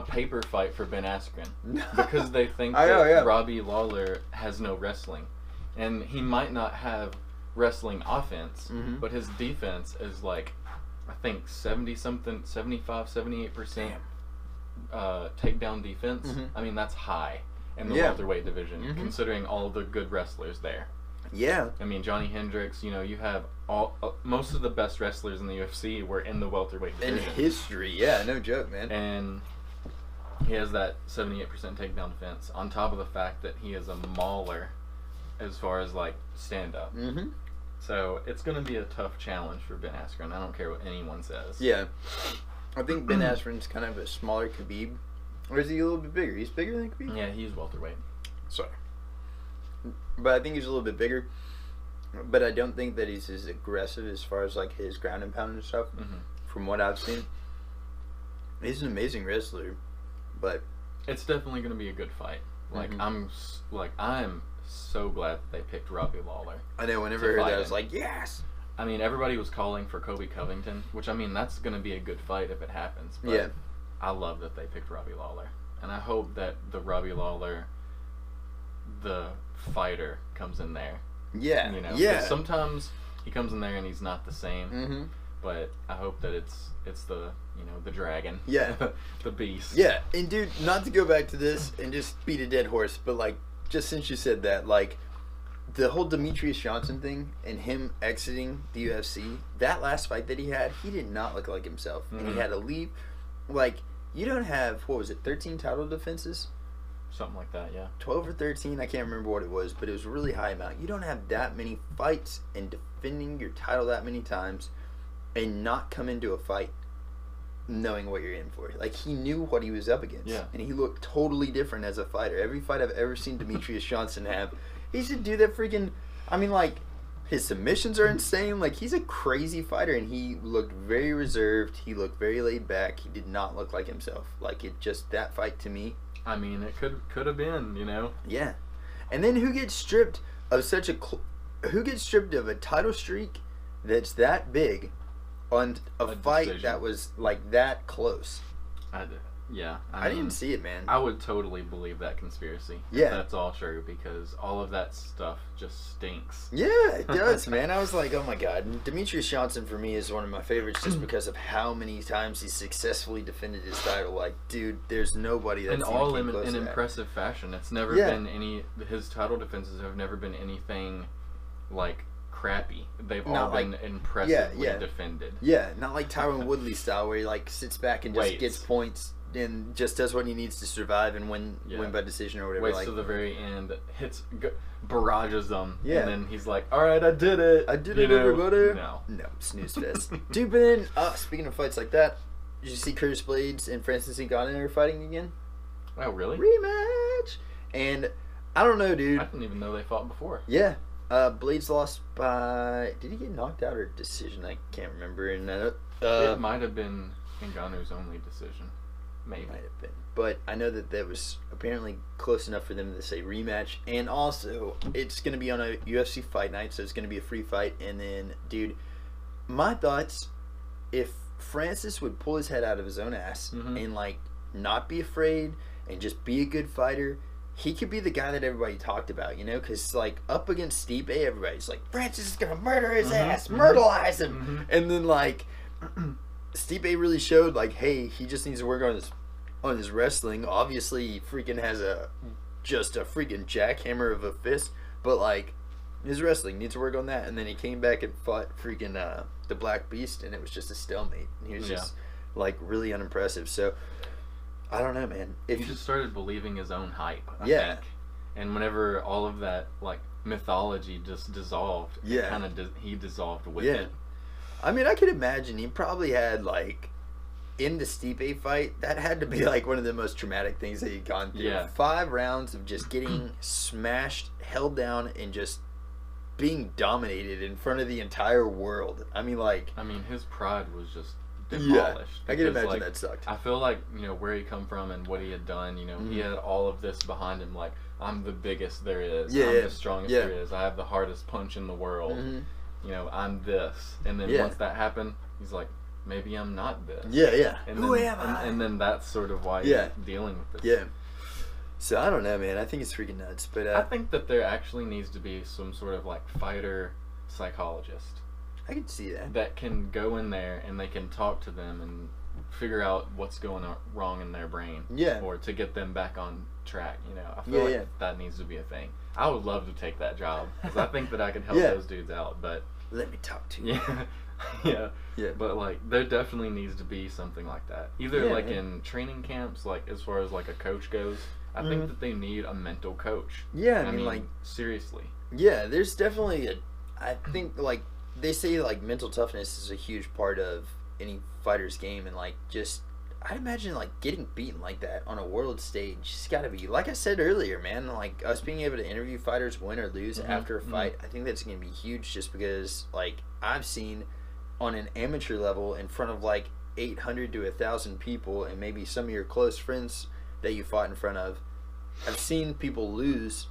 paper fight for Ben Askren because they think that Robbie Lawler has no wrestling, and he might not have wrestling offense, but his defense is like, I think 75, 78% takedown defense. I mean, that's high in the welterweight division, considering all the good wrestlers there. Yeah. I mean, Johnny Hendricks, you know, you have most of the best wrestlers in the UFC were in the welterweight division. In history, yeah, no joke, man. And he has that 78% takedown defense, on top of the fact that he is a mauler as far as, like, stand-up. So it's going to be a tough challenge for Ben Askren. I don't care what anyone says. Yeah. I think Ben Askren's kind of a smaller Khabib. Or is he a little bit bigger? He's bigger than Khabib? Yeah, he's welterweight. Sorry. But I think he's a little bit bigger. But I don't think that he's as aggressive as far as like his ground and pound and stuff. From what I've seen, he's an amazing wrestler. But it's definitely going to be a good fight. Like I'm so glad that they picked Robbie Lawler. I know. Whenever I heard that, I was like, yes. I mean, everybody was calling for Kobe Covington, which I mean that's going to be a good fight if it happens. But yeah. I love that they picked Robbie Lawler, and I hope that the Robbie Lawler, the fighter, comes in there. Yeah. You know. Yeah. Sometimes he comes in there and he's not the same. But I hope that it's the the dragon. Yeah. The beast. Yeah. And dude, not to go back to this and just beat a dead horse, but like just since you said that, like the whole Demetrius Johnson thing and him exiting the UFC, that last fight that he had, he did not look like himself, and he had to leave. Like, you don't have, what was it, 13 title defenses? Something like that, yeah. 12 or 13, I can't remember what it was, but it was a really high amount. You don't have that many fights and defending your title that many times and not come into a fight knowing what you're in for. Like, he knew what he was up against. Yeah. And he looked totally different as a fighter. Every fight I've ever seen Demetrius Johnson have, he should do that freaking, I mean, like, his submissions are insane. Like, he's a crazy fighter, and he looked very reserved. He looked very laid back. He did not look like himself. Like, it just, that fight to me. I mean, it could have been, you know? Yeah. And then who gets stripped of such a, who gets stripped of a title streak that's that big on a fight decision that was, like, that close? Yeah. I didn't see it, man. I would totally believe that conspiracy. Yeah. If that's all true, because all of that stuff just stinks. Yeah, it does, man. I was like, oh my god. And Demetrius Johnson for me is one of my favorites just because of how many times he successfully defended his title. Like, dude, there's nobody that's in impressive fashion. It's never been his title defenses have never been anything like crappy. They've all been impressively defended. Yeah, not like Tyron Woodley style where he like sits back and just gets points and just does what he needs to survive and win by decision or whatever. Waits to the very end, barrages them, and then he's like, "All right, I did it. I did it, everybody." No, snooze fest. Dude, but then speaking of fights like that, did you see Curtis Blades and Francis Ngannou are fighting again? Oh, really? Rematch. And I don't know, dude. I didn't even know they fought before. Yeah. Blades lost by. Did he get knocked out or decision? I can't remember. And it might have been Ngannou's only decision. Maybe. Might have been. But I know that was apparently close enough for them to say rematch. And also, it's going to be on a UFC fight night, so it's going to be a free fight. And then, dude, my thoughts, if Francis would pull his head out of his own ass and, like, not be afraid and just be a good fighter, he could be the guy that everybody talked about, you know? Because, like, up against Stipe, everybody's like, Francis is going to murder his ass, myrtleize him. And then, like, Stipe really showed, like, hey, he just needs to work on his on his wrestling. Obviously, he freaking has just a freaking jackhammer of a fist, but like his wrestling needs to work on that. And then he came back and fought freaking the Black Beast, and it was just a stalemate. And he was just like really unimpressive. So I don't know, man. He just started believing his own hype. I think. And whenever all of that like mythology just dissolved, he dissolved with it. I mean, I could imagine he probably had like in the Stipe fight, that had to be like one of the most traumatic things that he'd gone through. 5 rounds of just getting smashed, held down, and just being dominated in front of the entire world. I mean, his pride was just demolished. I can imagine that sucked. I feel like, where he come from and what he had done, he had all of this behind him, like, I'm the biggest there is. I'm the strongest there is. I have the hardest punch in the world. I'm this. And then once that happened, he's like, maybe I'm not this. And Who am I? And then that's sort of why he's dealing with this. So I don't know, man. I think it's freaking nuts. But I think that there actually needs to be some sort of like fighter psychologist. I can see that. That can go in there and they can talk to them and figure out what's going wrong in their brain. Or to get them back on track. I feel like that needs to be a thing. I would love to take that job because I think that I could help those dudes out. But let me talk to you. But like there definitely needs to be something like that. Either like in training camps, like as far as like a coach goes, I think that they need a mental coach. I mean like seriously. There's definitely I think like they say like mental toughness is a huge part of any fighter's game, and like just I'd imagine like getting beaten like that on a world stage has got to be, like I said earlier, man, like us being able to interview fighters win or lose after a fight. I think that's going to be huge just because like I've seen on an amateur level in front of like 800 to 1,000 people and maybe some of your close friends that you fought in front of, I've seen people lose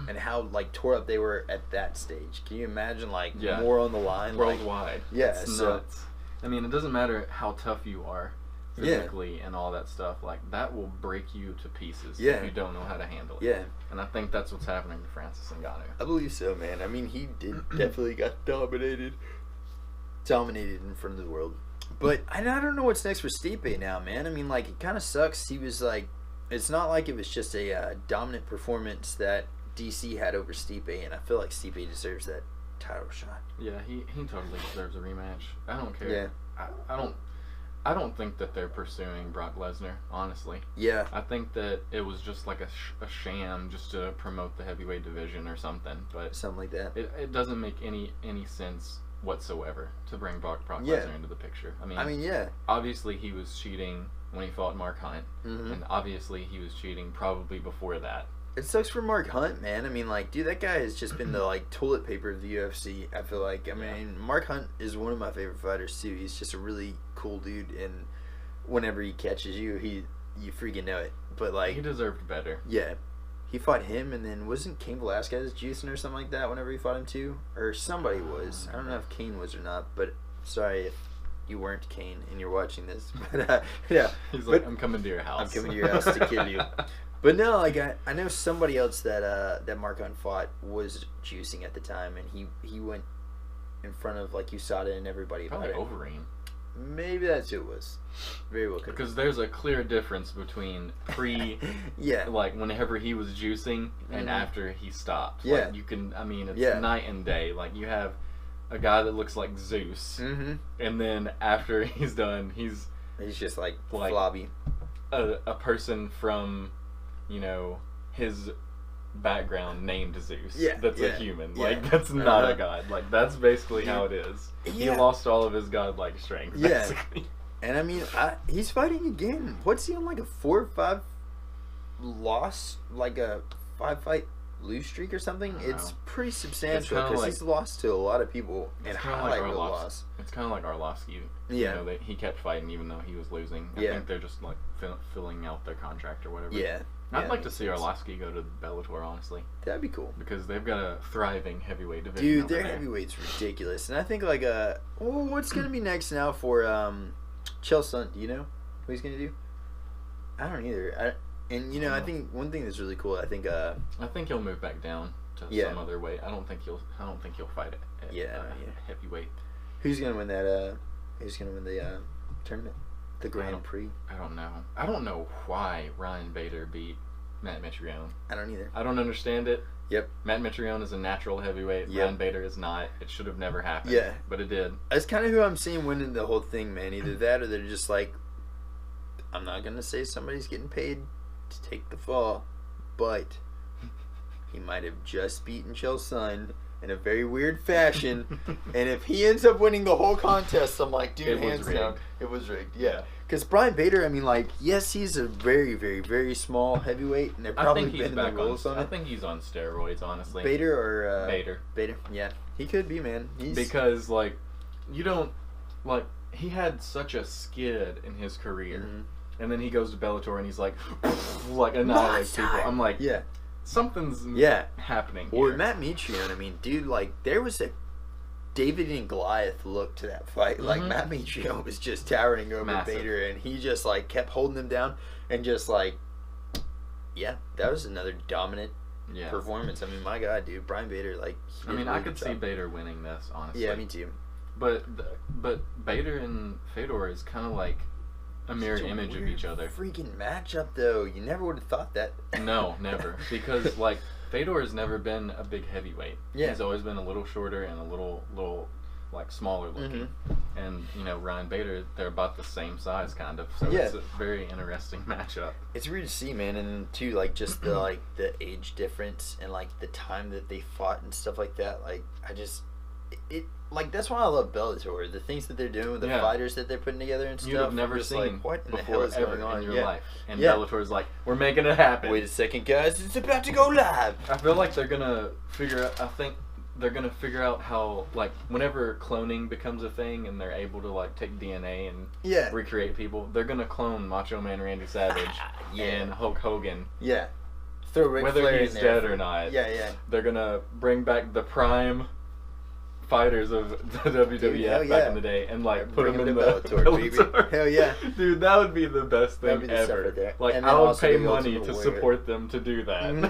and how like tore up they were at that stage. Can you imagine like more on the line? Worldwide. Like, it's nuts. I mean, it doesn't matter how tough you are physically and all that stuff. Like, that will break you to pieces if you don't know how to handle it. And I think that's what's happening to Francis Ngannou. I believe so, man. I mean, he definitely got dominated in front of the world. But I don't know what's next for Stipe now, man. I mean, like, it kind of sucks. He was like, it's not like it was just a dominant performance that DC had over Stipe, and I feel like Stipe deserves that title shot. Yeah, he totally deserves a rematch. I don't care. I don't think that they're pursuing Brock Lesnar, honestly. I think that it was just like a sham just to promote the heavyweight division or something. But something like that. It doesn't make any sense whatsoever to bring Brock Lesnar into the picture. I mean, obviously he was cheating when he fought Mark Hunt, and obviously he was cheating probably before that. It sucks for Mark Hunt, man. I mean, like, dude, that guy has just been the like toilet paper of the UFC. I feel like. I mean, Mark Hunt is one of my favorite fighters too. He's just a really cool dude, and whenever he catches you, you freaking know it. But like, he deserved better. He fought him, and then wasn't Cain Velasquez juicing or something like that whenever he fought him too, or somebody was. I don't know if Cain was or not, but sorry if you weren't Cain and you're watching this. But he's like, I'm coming to your house. I'm coming to your house to kill you. But no, like I know somebody else that Mark Hunt fought was juicing at the time, and he went in front of like USADA and everybody about it. Overeem. Maybe that's who it was. Very well could. Because there's a clear difference between like whenever he was juicing and after he stopped. Like, you can, I mean, it's night and day. Like, you have a guy that looks like Zeus, and then after he's done, he's just like flobby. A person from, his background named Zeus. That's a human. Like, that's not a god. Like, that's basically how it is. He lost all of his godlike strength, basically. And I mean, he's fighting again. What's he on, like a 4 or 5 loss? Like a 5-fight lose streak or something? It's pretty substantial because he's lost to a lot of people and highlight real loss. It's kind of like Arlovsky. That he kept fighting even though he was losing. I think they're just like filling out their contract or whatever. I'd like to see Arlovsky go to Bellator, honestly. That'd be cool. Because they've got a thriving heavyweight division. Dude, their heavyweight's ridiculous. And I think like what's gonna be next now for Chael Sonnen? Do you know what he's gonna do? I don't either. I think one thing that's really cool. I think he'll move back down to some other weight. I don't think he'll fight at heavyweight. Who's gonna win that? Who's gonna win the tournament? The Grand Prix. I don't know. I don't know why Ryan Bader beat Matt Mitrione. I don't either. I don't understand it. Yep. Matt Mitrione is a natural heavyweight. Yep. Ryan Bader is not. It should have never happened. Yeah. But it did. That's kind of who I'm seeing winning the whole thing, man. Either that or they're just like, I'm not going to say somebody's getting paid to take the fall, but he might have just beaten Chael Sonnen in a very weird fashion. And if he ends up winning the whole contest, I'm like, dude, hands down, it was rigged. Yeah. Because Brian Bader, I mean, like, yes, he's a very, very, very small heavyweight, and they're probably bending the rules on it. I think he's on steroids, honestly. Bader or... Bader. Bader, yeah. He could be, man. Because, like, you don't... Like, he had such a skid in his career. Mm-hmm. And then he goes to Bellator and he's like annihilates people. I'm like, yeah, something's happening here. Or Matt Mitrione, I mean, dude, like, there was a David and Goliath look to that fight. Mm-hmm. Like, Matt Mitrione was just towering over Bader, and he just, like, kept holding him down and just, like, yeah, that was another dominant performance. I mean, my God, dude, Brian Bader, like, I mean, I could see Bader winning this, honestly. Yeah, me too. But Bader and Fedor is kind of like a mirror image of each other. Freaking matchup, though. You never would have thought that. No, never. Because, like, Fedor has never been a big heavyweight. Yeah. He's always been a little shorter and a little like, smaller looking. Mm-hmm. And, you know, Ryan Bader, they're about the same size, kind of. So it's a very interesting matchup. It's weird to see, man. And, too, like, just the, like, the age difference and, like, the time that they fought and stuff like that. Like, I just... Like, that's why I love Bellator. The things that they're doing with the fighters that they're putting together and stuff. You've never seen like, what in the hell is going on in your life. And Bellator's like, we're making it happen. Wait a second, guys. It's about to go live. I feel like they're going to figure out... I think they're going to figure out how, like, whenever cloning becomes a thing and they're able to, like, take DNA and recreate people, they're going to clone Macho Man Randy Savage and Hulk Hogan. Yeah. Throw Ric Whether Flair he's dead or not. Yeah. They're going to bring back the prime... fighters of the WWF back in the day and like put them in the Bellator, baby. Hell yeah, dude, that would be the best thing ever. Like, I would pay money to support them to do that.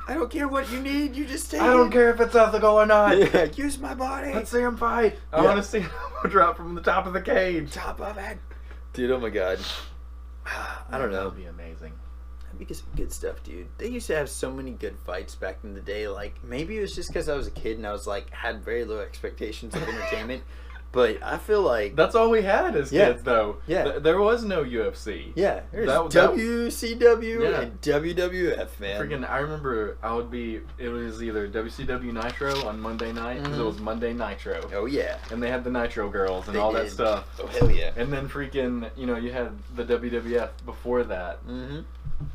I don't care what you need, you just take I don't care if it's ethical or not. Yeah, use my body. Let's see him fight. I want to see him drop from the top of the cage. Top of it, dude. Oh my God, I don't know. That would be amazing. Because of good stuff, dude. They used to have so many good fights back in the day. Like, maybe it was just because I was a kid and I was like, had very low expectations of entertainment. But I feel like that's all we had as kids, though. Yeah, there was no UFC. Yeah, there's WCW and WWF, man. Freaking, I remember it was either WCW Nitro on Monday night because it was Monday Nitro. Oh yeah, and they had the Nitro girls and all that stuff. Oh hell yeah! And then freaking, you know, you had the WWF before that. Mm-hmm.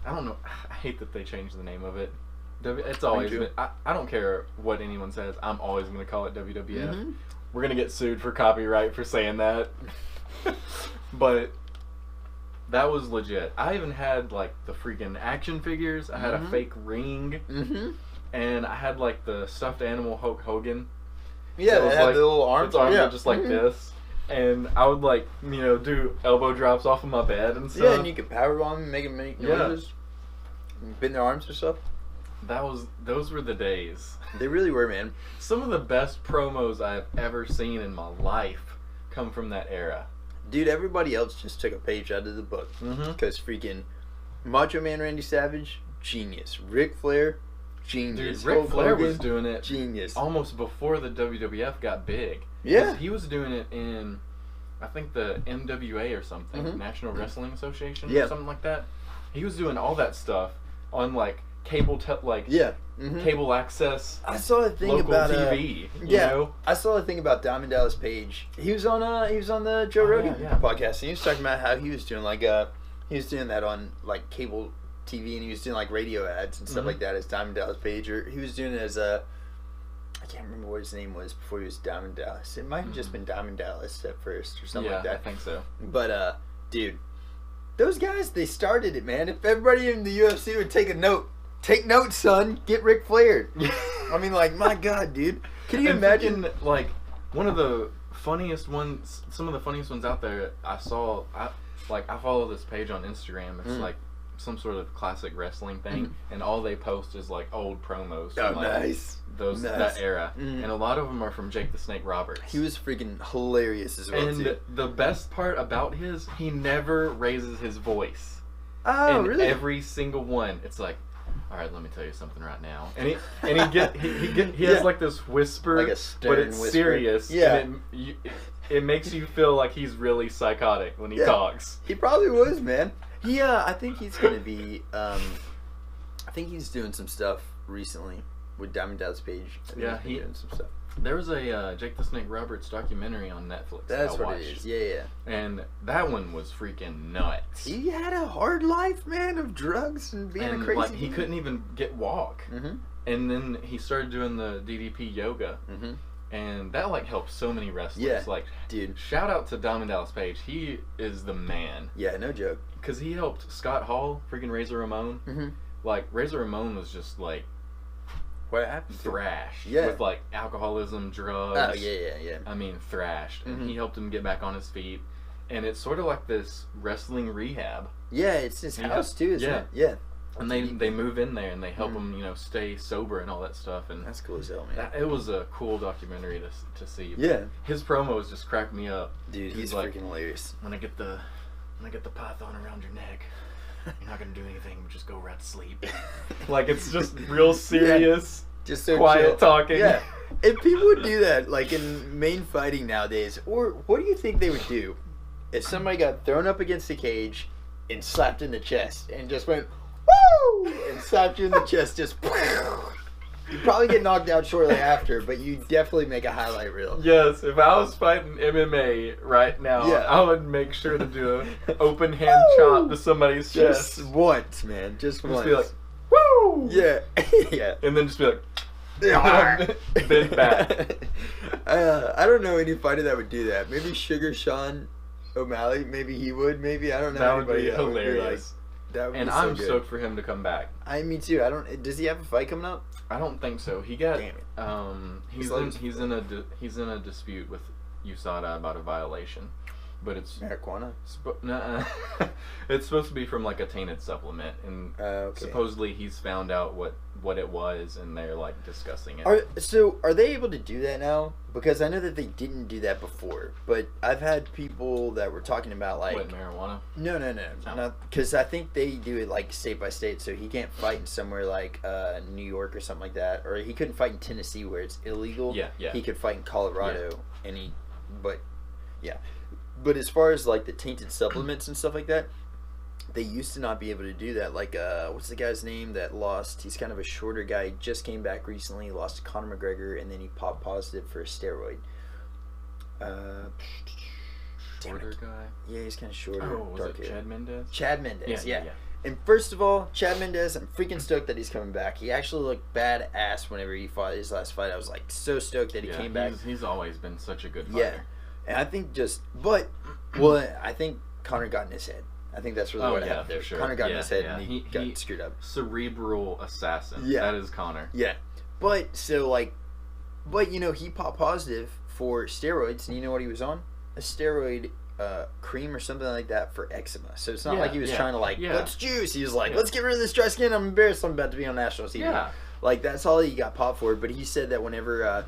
I don't know. I hate that they changed the name of it. It's always been. I don't care what anyone says. I'm always going to call it WWF. Mm-hmm. We're going to get sued for copyright for saying that. But that was legit. I even had, like, the freaking action figures. I had a fake ring. Mm-hmm. And I had, like, the stuffed animal Hulk Hogan. Yeah, they had the little arms. Its arms were just like this. And I would, like, you know, do elbow drops off of my bed and stuff. Yeah, and you could powerbomb and make them make noises. Bend their arms or stuff. Those were the days. They really were, man. Some of the best promos I've ever seen in my life come from that era. Dude, everybody else just took a page out of the book. Because freaking Macho Man Randy Savage, genius. Ric Flair, genius. Dude, Ric Flair was doing it genius. Almost before the WWF got big. Yeah. He was doing it in, I think, the NWA or something, National Wrestling Association or something like that. He was doing all that stuff on, like, cable cable access. I saw a thing local about TV. You know? I saw a thing about Diamond Dallas Page. He was on the Joe Rogan podcast, and he was talking about how he was doing he was doing that on like cable TV, and he was doing like radio ads and stuff like that as Diamond Dallas Page, or he was doing it as I can't remember what his name was before he was Diamond Dallas. It might have just been Diamond Dallas at first or something like that. I think so. But dude, those guys, they started it, man. If everybody in the UFC would take notes, son. Get Ric Flair. I mean, like, my God, dude. Can you imagine? Freaking, like, one of the funniest ones, some of the funniest ones out there I saw, I follow this page on Instagram. It's like some sort of classic wrestling thing, and all they post is like old promos from that era, and a lot of them are from Jake the Snake Roberts. He was freaking hilarious as well. And the best part about he never raises his voice. Oh, in really? Every single one, it's like, all right, let me tell you something right now, and he has like this whisper, like a stern but it's whisper. serious. Yeah. And it makes you feel like he's really psychotic when he talks. He probably was, man. I think he's gonna be. I think he's doing some stuff recently with Diamond Dallas Page. He's doing some stuff. There was a Jake the Snake Roberts documentary on Netflix. That's what it is. Yeah. And that one was freaking nuts. He had a hard life, man, of drugs and being a crazy. Like, he couldn't even walk. And then he started doing the DDP yoga. And that like helped so many wrestlers. Yeah, like, dude. Shout out to Diamond Dallas Page. He is the man. Yeah, no joke. Because he helped Scott Hall, freaking Razor Ramon. Like, Razor Ramon was just like, what happened? Thrashed. Yeah. With like alcoholism, drugs. Oh, yeah. I mean, thrashed. And he helped him get back on his feet. And it's sort of like this wrestling rehab. Yeah, it's his house too, isn't it? Yeah. And they move in there and they help him, stay sober and all that stuff. And that's cool as hell, man. It was a cool documentary to see. Yeah. His promos just cracked me up. Dude, he's like, freaking hilarious. When I get the python around your neck, you're not gonna do anything but just go right to sleep. Like, it's just real serious, just so quiet chill. talking. Yeah. If people would do that, like in main fighting nowadays, or what do you think they would do if somebody got thrown up against a cage and slapped in the chest and just went, woo! And slapped you in the chest, just you'd probably get knocked out shortly after, but you definitely make a highlight reel. Yes, if I was fighting MMA right now, I would make sure to do an open hand chop to somebody's chest. Just once, man. Just once. Be like, woo! Yeah. Yeah. And then just be like, bend back. I don't know any fighter that would do that. Maybe Sugar Sean O'Malley. Maybe he would. Maybe I don't know. That would be hilarious. That would and be so I'm good. stoked for him to come back. Me too. Does he have a fight coming up? I don't think so. He got. Damn it. He's in a dispute with USADA about a violation, but it's marijuana. It's supposed to be from like a tainted supplement, and supposedly he's found out what it was, and they're like discussing it. Are they able to do that now? Because I know that they didn't do that before, but I've had people that were talking about like marijuana. No, because I think they do it like state by state, so he can't fight in somewhere like New York or something like that, or he couldn't fight in Tennessee where it's illegal. Yeah. He could fight in Colorado, But as far as like the tainted supplements and stuff like that, they used to not be able to do that. Like, what's the guy's name that lost? He's kind of a shorter guy. He just came back recently. He lost to Conor McGregor, and then he popped positive for a steroid. Shorter guy? Yeah, he's kind of shorter. Oh, was it Chad Mendez? Chad Mendez, yeah. Yeah. And first of all, Chad Mendez, I'm freaking stoked that he's coming back. He actually looked badass whenever he fought his last fight. I was like so stoked that he came back. He's always been such a good fighter. Yeah. And I think I think Conor got in his head. I think that's really what happened there. Sure. Conor got in his head and he got screwed up. Cerebral assassin. Yeah. That is Conor. Yeah. But he popped positive for steroids, and you know what he was on? A steroid cream or something like that for eczema. So it's not like he was trying to let's juice. He was like, let's get rid of this dry skin. I'm embarrassed. I'm about to be on national TV. Yeah. Like, that's all he got popped for. But he said that whenever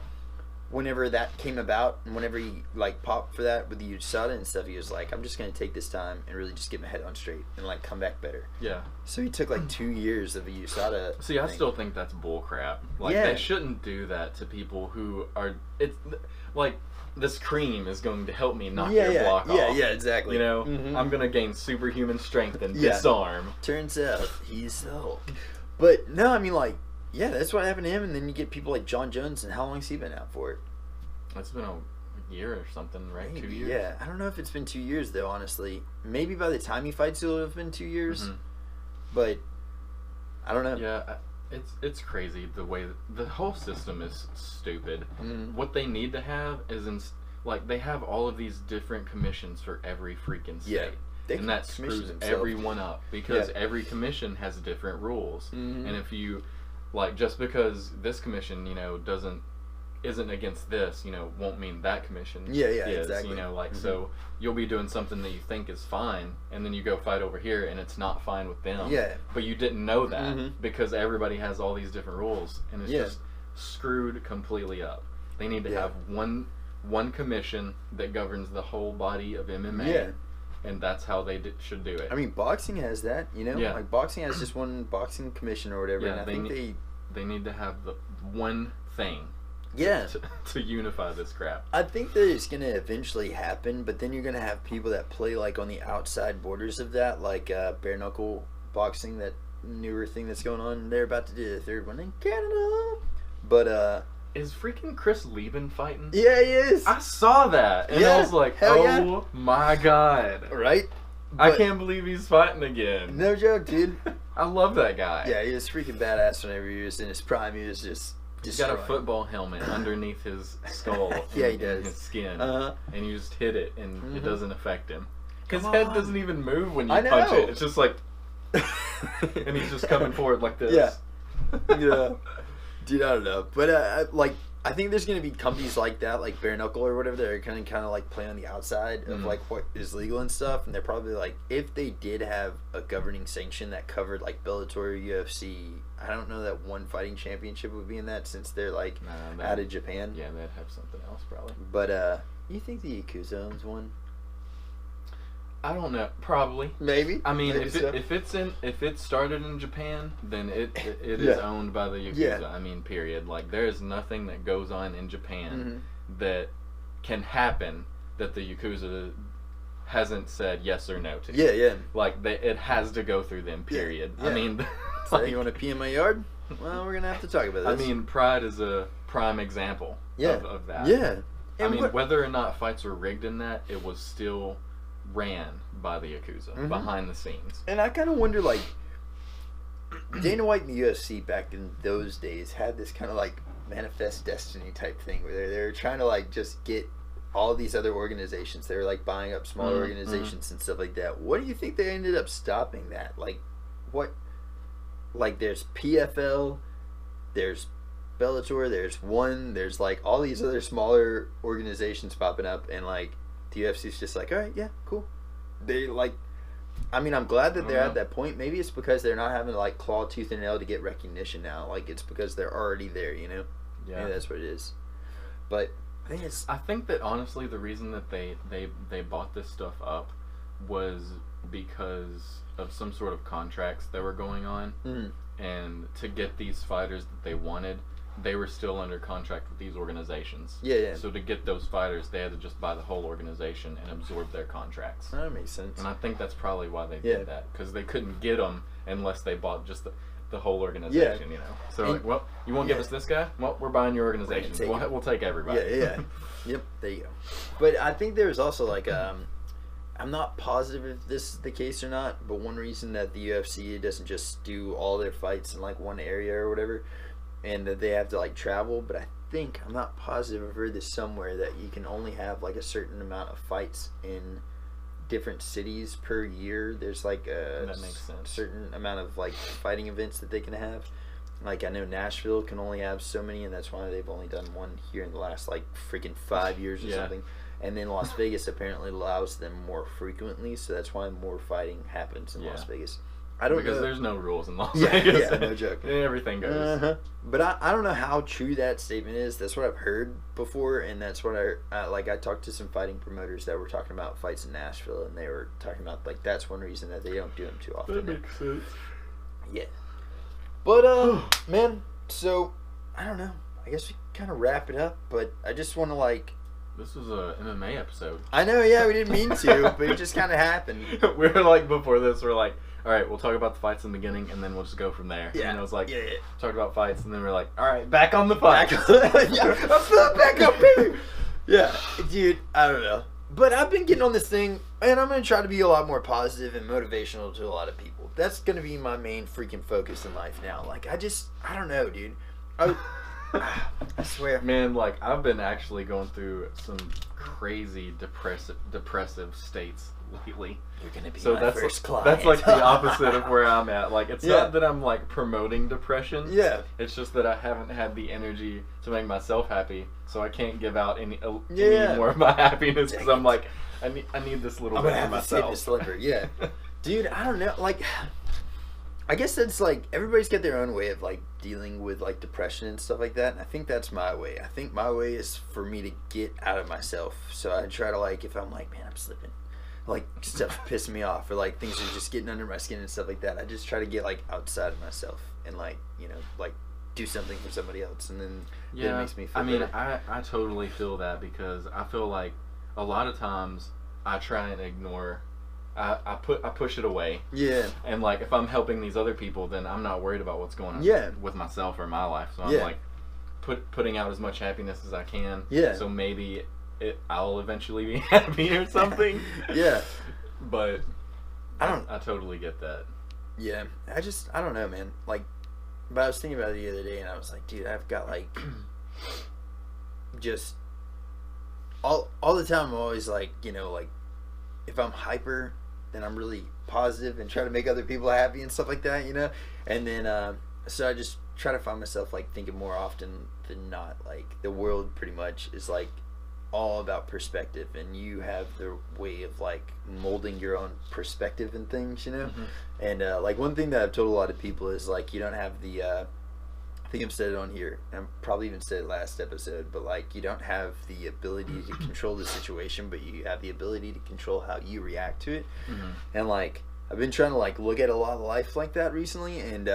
that came about, and whenever he like popped for that with the USADA and stuff, he was like, I'm just gonna take this time and really just get my head on straight and like come back better. Yeah. So he took like 2 years of a USADA. See, I still think that's bullcrap. Like, they shouldn't do that to people who are. It's like, this cream is going to help me knock your block off. Yeah, exactly. You know, I'm gonna gain superhuman strength and disarm. Turns out he's the Hulk. But no, I mean, like, yeah, that's what happened to him. And then you get people like John Jones, and how long has he been out for it? It's been a year or something, right? Maybe, 2 years? Yeah, I don't know if it's been 2 years, though, honestly. Maybe by the time he fights, it'll have been 2 years. But I don't know. Yeah, it's crazy the way the whole system is stupid. What they need to have is they have all of these different commissions for every freaking state. And that screws everyone up because every commission has different rules. And if you just because this commission, doesn't isn't against this, won't mean that commission is, exactly. So you'll be doing something that you think is fine, and then you go fight over here, and it's not fine with them. Yeah. But you didn't know that because everybody has all these different rules, and it's just screwed completely up. They need to have one commission that governs the whole body of MMA. Yeah. And that's how they should do it. I mean, boxing has that, Yeah. Like, boxing has just one boxing commission or whatever, Yeah, and I think they need to have the one thing to unify this crap. I think that it's going to eventually happen, but then you're going to have people that play, like, on the outside borders of that, like bare knuckle boxing, that newer thing that's going on. They're about to do the third one in Canada. But, is freaking Chris Lieben fighting? Yeah, he is. I saw that, and I was like, my God. Right? I can't believe he's fighting again. No joke, dude. I love that guy. Yeah, he was freaking badass whenever he was in his prime. He was just He's got a football helmet underneath his skull. Yeah, he and does. His skin. And you just hit it, and it doesn't affect him. His head doesn't even move when you punch it. It's just like... and he's just coming forward like this. Yeah. Dude, I don't know. But, I think there's going to be companies like that, like Bare Knuckle or whatever, that are kind of like play on the outside of like what is legal and stuff. And they're probably like, if they did have a governing sanction that covered like Bellator, UFC, I don't know that one fighting championship would be in that, since they're like out of Japan. Yeah, they'd have something else probably. But you think the Yakuza owns one? I don't know. Probably. Maybe. I mean, if it started in Japan, then it is owned by the Yakuza. Yeah. I mean, period. Like, there is nothing that goes on in Japan that can happen that the Yakuza hasn't said yes or no to. Yeah. Like, it has to go through them. Period. Yeah. I mean, so you want to pee in my yard? Well, we're gonna have to talk about this. I mean, Pride is a prime example of that. Yeah. I mean, whether or not fights were rigged in that, it was still ran by the Yakuza behind the scenes. And I kind of wonder, like, Dana White and the UFC back in those days had this kind of like manifest destiny type thing where they were trying to like just get all these other organizations. They were like buying up smaller organizations and stuff like that. What do you think they ended up stopping that? Like, what? Like, there's PFL, there's Bellator, there's like all these other smaller organizations popping up, and like the UFC's just like, all right, yeah, cool. They like, I mean, I'm glad that they're at that point. Maybe it's because they're not having to like claw tooth and nail to get recognition now. Like, it's because they're already there, you know? Yeah. Maybe that's what it is. But I think that honestly the reason that they bought this stuff up was because of some sort of contracts that were going on, and to get these fighters that they wanted, they were still under contract with these organizations. Yeah. So to get those fighters, they had to just buy the whole organization and absorb their contracts. That makes sense. And I think that's probably why they did that, because they couldn't get them unless they bought just the whole organization, you know. So like, well, you won't give us this guy? Well, we're buying your organization. We'll take everybody. Yeah. Yep, there you go. But I think there's also like I'm not positive if this is the case or not, but one reason that the UFC doesn't just do all their fights in like one area or whatever, and that they have to like travel, but I'm not positive, I've heard this somewhere, that you can only have like a certain amount of fights in different cities per year. There's like a certain amount of like fighting events that they can have. Like, I know Nashville can only have so many, and that's why they've only done one here in the last like freaking 5 years or something. And then Las Vegas apparently allows them more frequently, so that's why more fighting happens in Las Vegas. I don't know. Because there's no rules in Las Vegas. Yeah, no joke. Everything goes. But I don't know how true that statement is. That's what I've heard before, and that's what I talked to some fighting promoters that were talking about fights in Nashville, and they were talking about like that's one reason that they don't do them too often. That makes sense. Yeah. But man, so I don't know. I guess we kind of wrap it up, but I just want to like. This was a MMA episode. I know, yeah, we didn't mean to, but it just kind of happened. We were like, before this, we're like, all right, we'll talk about the fights in the beginning, and then we'll just go from there. Yeah. And I was like, talked about fights, and then we're like, all right, back on the fights. Back up, baby. Yeah, dude, I don't know. But I've been getting on this thing, and I'm going to try to be a lot more positive and motivational to a lot of people. That's going to be my main freaking focus in life now. Like, I don't know, dude. I swear. Man, like, I've been actually going through some crazy depressive states lately. You're gonna be my first client. That's like the opposite of where I'm at. Like, it's not that I'm like promoting depression. Yeah. It's just that I haven't had the energy to make myself happy, so I can't give out any more of my happiness because I'm like, I need this little bit for myself. This sliver. Yeah. Dude, I don't know. Like, I guess that's like everybody's got their own way of like dealing with like depression and stuff like that. And I think that's my way. I think my way is for me to get out of myself. So I try to like, if I'm like, man, I'm slipping, like stuff pissing me off, or like things are just getting under my skin and stuff like that. I just try to get like outside of myself and like, you know, like do something for somebody else, and then it makes me feel better. I totally feel that, because I feel like a lot of times I try and ignore. I push it away. Yeah. And like, if I'm helping these other people, then I'm not worried about what's going on with myself or my life. So I'm like putting out as much happiness as I can. Yeah. So maybe I'll eventually be happy or something. Yeah. But I totally get that. Yeah. I don't know, man. Like, but I was thinking about it the other day, and I was like, dude, I've got like just all the time. I'm always like, you know, like if I'm hyper, then I'm really positive and try to make other people happy and stuff like that, you know? And then, so I just try to find myself, like, thinking more often than not, like, the world pretty much is, like, all about perspective, and you have the way of, like, molding your own perspective and things, you know? Mm-hmm. And, like, one thing that I've told a lot of people is, like, you don't have the, I think I've said it on here, and I probably even said it last episode, but like, you don't have the ability to control the situation, but you have the ability to control how you react to it. Mm-hmm. And like, I've been trying to like look at a lot of life like that recently, and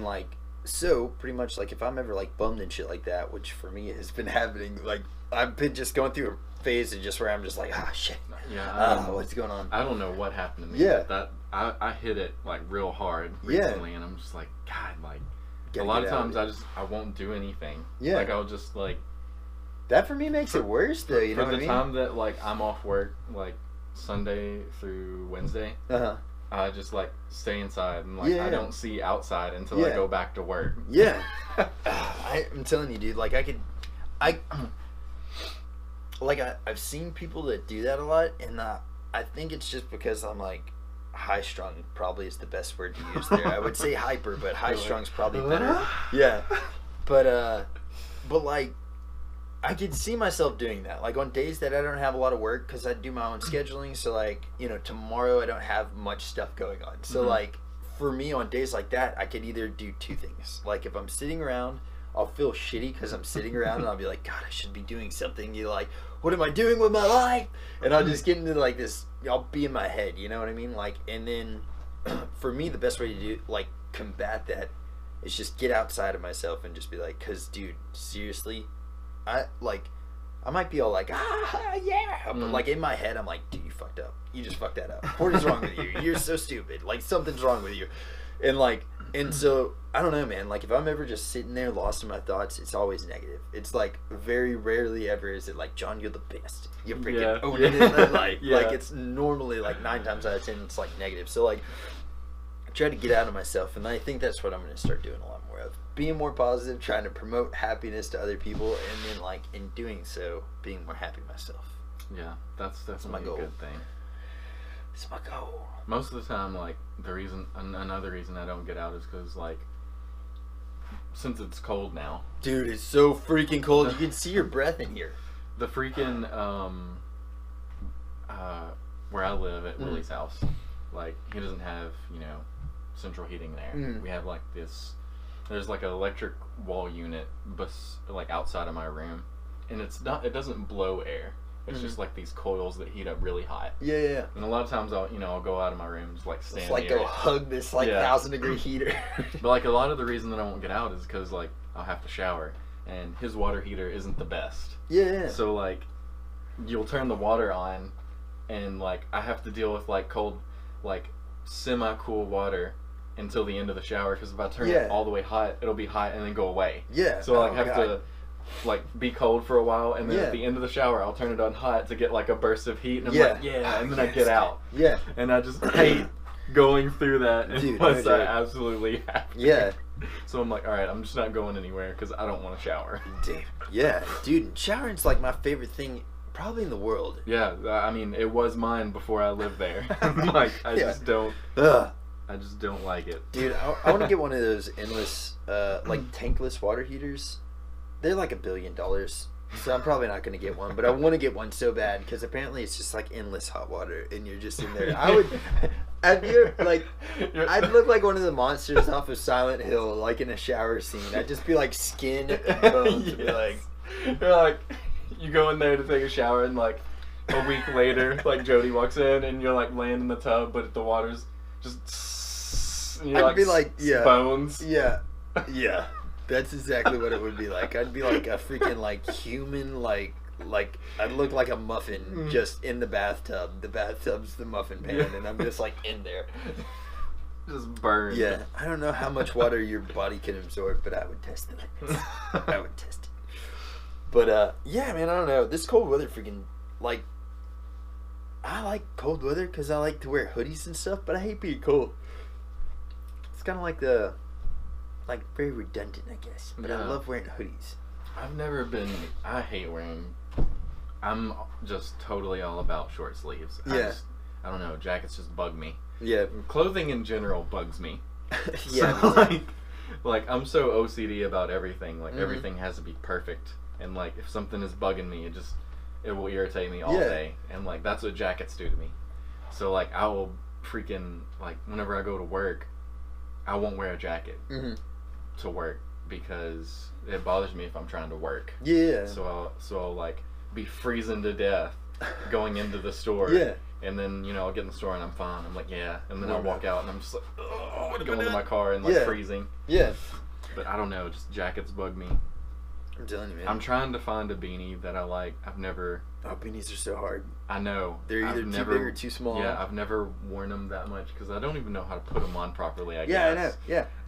like, so pretty much like if I'm ever like bummed and shit like that, which for me has been happening, like I've been just going through a phase of just where I'm just like, shit, what's going on? I don't know what happened to me. Yeah, but I hit it like real hard recently, and I'm just like, God, like. A lot of times I won't do anything. Yeah. Like I'll just like. That for me makes it worse though. You know what I mean? For the time that like I'm off work, like Sunday through Wednesday, I just like stay inside and like I don't see outside until I go back to work. Yeah. I'm telling you, dude. Like I've seen people that do that a lot, and I think it's just because I'm like. High strung probably is the best word to use there. I would say hyper, but high strung's probably better. Yeah. But like I could see myself doing that. Like on days that I don't have a lot of work, because I do my own scheduling, so like, you know, tomorrow I don't have much stuff going on. So like for me on days like that, I could either do two things. Like if I'm sitting around, I'll feel shitty because I'm sitting around and I'll be like, God, I should be doing something. You're like, what am I doing with my life? And I'll just get into like this, I'll be in my head, you know what I mean? Like, and then for me, the best way to do, like, combat that is just get outside of myself and just be like, cause dude, seriously, I might be all like, yeah, but like in my head, I'm like, dude, you fucked up. You just fucked that up. What is wrong with you? You're so stupid. Like something's wrong with you. And like, and so I don't know, man. Like if I'm ever just sitting there lost in my thoughts, it's always negative. It's like very rarely ever is it like, John, you're the best. You're freaking own it in that life. Like it's normally like 9 times out of 10 it's like negative. So like I try to get out of myself, and I think that's what I'm gonna start doing a lot more of. Being more positive, trying to promote happiness to other people, and then like in doing so, being more happy myself. Yeah, that's my goal. A good thing. It's my goal. Most of the time, like another reason I don't get out is because like since it's cold now. Dude, it's so freaking cold. You can see your breath in here. The freaking where I live at Willie's house, like he doesn't have, you know, central heating there. We have like this. There's like an electric wall unit, like outside of my room, and it doesn't blow air. It's just like these coils that heat up really hot. Yeah. And a lot of times I'll go out of my room and just like stand like near go hug this like 1,000-degree heater. But like a lot of the reason that I won't get out is because like I'll have to shower, and his water heater isn't the best. Yeah. So like you'll turn the water on, and like I have to deal with like cold, like semi-cool water until the end of the shower, because if I turn it all the way hot, it'll be hot and then go away. Yeah. So I have to like be cold for a while, and then at the end of the shower I'll turn it on hot to get like a burst of heat, and I'm like, and then I get out. And I just hate going through that Dude, unless no I joke. absolutely have to. Yeah. So I'm like, alright, I'm just not going anywhere because I don't want to shower. Dude, showering's like my favorite thing probably in the world. Yeah, I mean, it was mine before I lived there. Like, I just don't like it. Dude, I want to get one of those endless, like tankless water heaters. They're like $1 billion. So I'm probably not going to get one, but I want to get one so bad because apparently it's just like endless hot water and you're just in there. I'd look like one of the monsters off of Silent Hill, like in a shower scene. I'd just be like skin and bones. And be like, you're like, you go in there to take a shower and like a week later, like Jody walks in and you're like laying in the tub, but the water's just, and you're I'd be like, yeah, bones. Yeah. That's exactly what it would be like. I'd be like a freaking like human, like I'd look like a muffin just in the bathtub. The bathtub's the muffin pan, and I'm just like in there, just burned. Yeah, I don't know how much water your body can absorb, but I would test it. I would test it. But yeah, man, I don't know. This cold weather, freaking like, I like cold weather because I like to wear hoodies and stuff, but I hate being cold. It's kind of like very redundant, I guess. But I love wearing hoodies. I hate wearing, I'm just totally all about short sleeves. Yeah. I don't know, jackets just bug me. Yeah. Clothing in general bugs me. Yeah. So, like I'm so OCD about everything. Like everything has to be perfect. And like if something is bugging me, it will irritate me all day. And like that's what jackets do to me. So like I will freaking, like whenever I go to work, I won't wear a jacket to work because it bothers me if I'm trying to work. Yeah. So I'll like be freezing to death going into the store. Yeah. And then, I'll get in the store and I'm fine. I'm like, yeah. And then I'll walk out and I'm just like, oh, I go into my car and like freezing. Yeah. But I don't know, just jackets bug me. I'm telling you, man. I'm trying to find a beanie that I like. I've never... Oh, beanies are so hard. I know. They're either too big or too small. Yeah, I've never worn them that much because I don't even know how to put them on properly, I guess. Yeah, I know.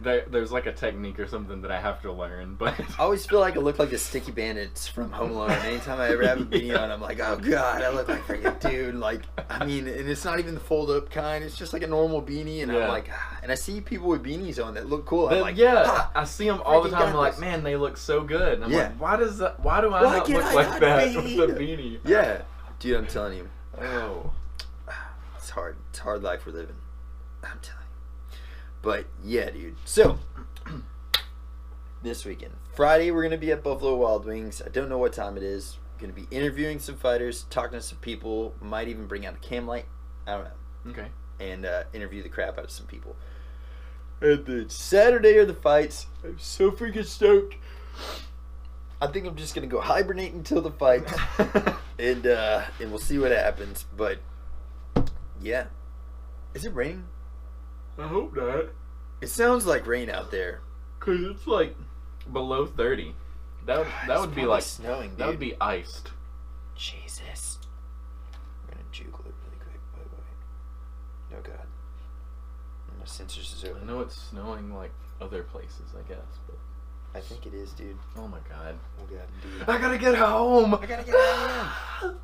Yeah. There's like a technique or something that I have to learn, but... I always feel like I look like the Sticky Bandits from Home Alone. Anytime I ever have a beanie on, I'm like, oh, God, I look like a freaking dude. Like, I mean, and it's not even the fold-up kind. It's just like a normal beanie, and I'm like, and I see people with beanies on that look cool. I'm like, I see them all the time. I'm like, man, they look so good. And I'm like, why do I not look like that with a beanie? Yeah. Dude, I'm telling you. Oh. It's hard. It's a hard life we're living. I'm telling you. But, yeah, dude. So, this weekend. Friday, we're going to be at Buffalo Wild Wings. I don't know what time it is. We're going to be interviewing some fighters, talking to some people. Might even bring out a cam light. I don't know. Okay. And interview the crap out of some people. And then Saturday are the fights. I'm so freaking stoked. I think I'm just gonna go hibernate until the fight, and we'll see what happens. But yeah, is it raining? I hope not. It sounds like rain out there. 'Cause it's like below 30. That would be like snowing. Dude. That would be iced. Jesus. I'm gonna juggle it really quick. By the way. Oh God. My sensors is open. I know it's snowing like other places, I guess, but. I think it is, dude. Oh my God. Oh God, dude. I gotta get home. I gotta get home.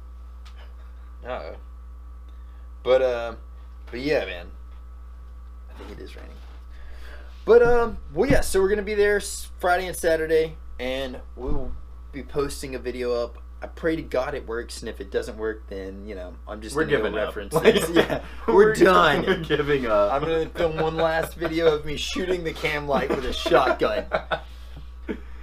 Uh-oh. But yeah, man. I think it is raining. But well, yeah. So we're gonna be there Friday and Saturday, and we'll be posting a video up. I pray to God it works, and if it doesn't work, then I'm just we're giving up. reference. Yeah, we're done. We're giving up. I'm gonna film one last video of me shooting the cam light with a shotgun.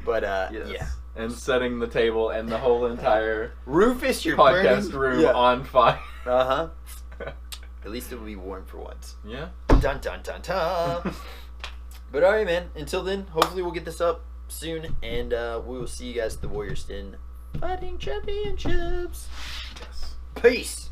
But yeah, and setting the table and the whole entire Rufus, your podcast room on fire. At least it will be warm for once. Yeah. Dun dun dun dun. But alright, man. Until then, hopefully we'll get this up soon, and we will see you guys at the Warriors Den Fighting Championships. Yes. Peace.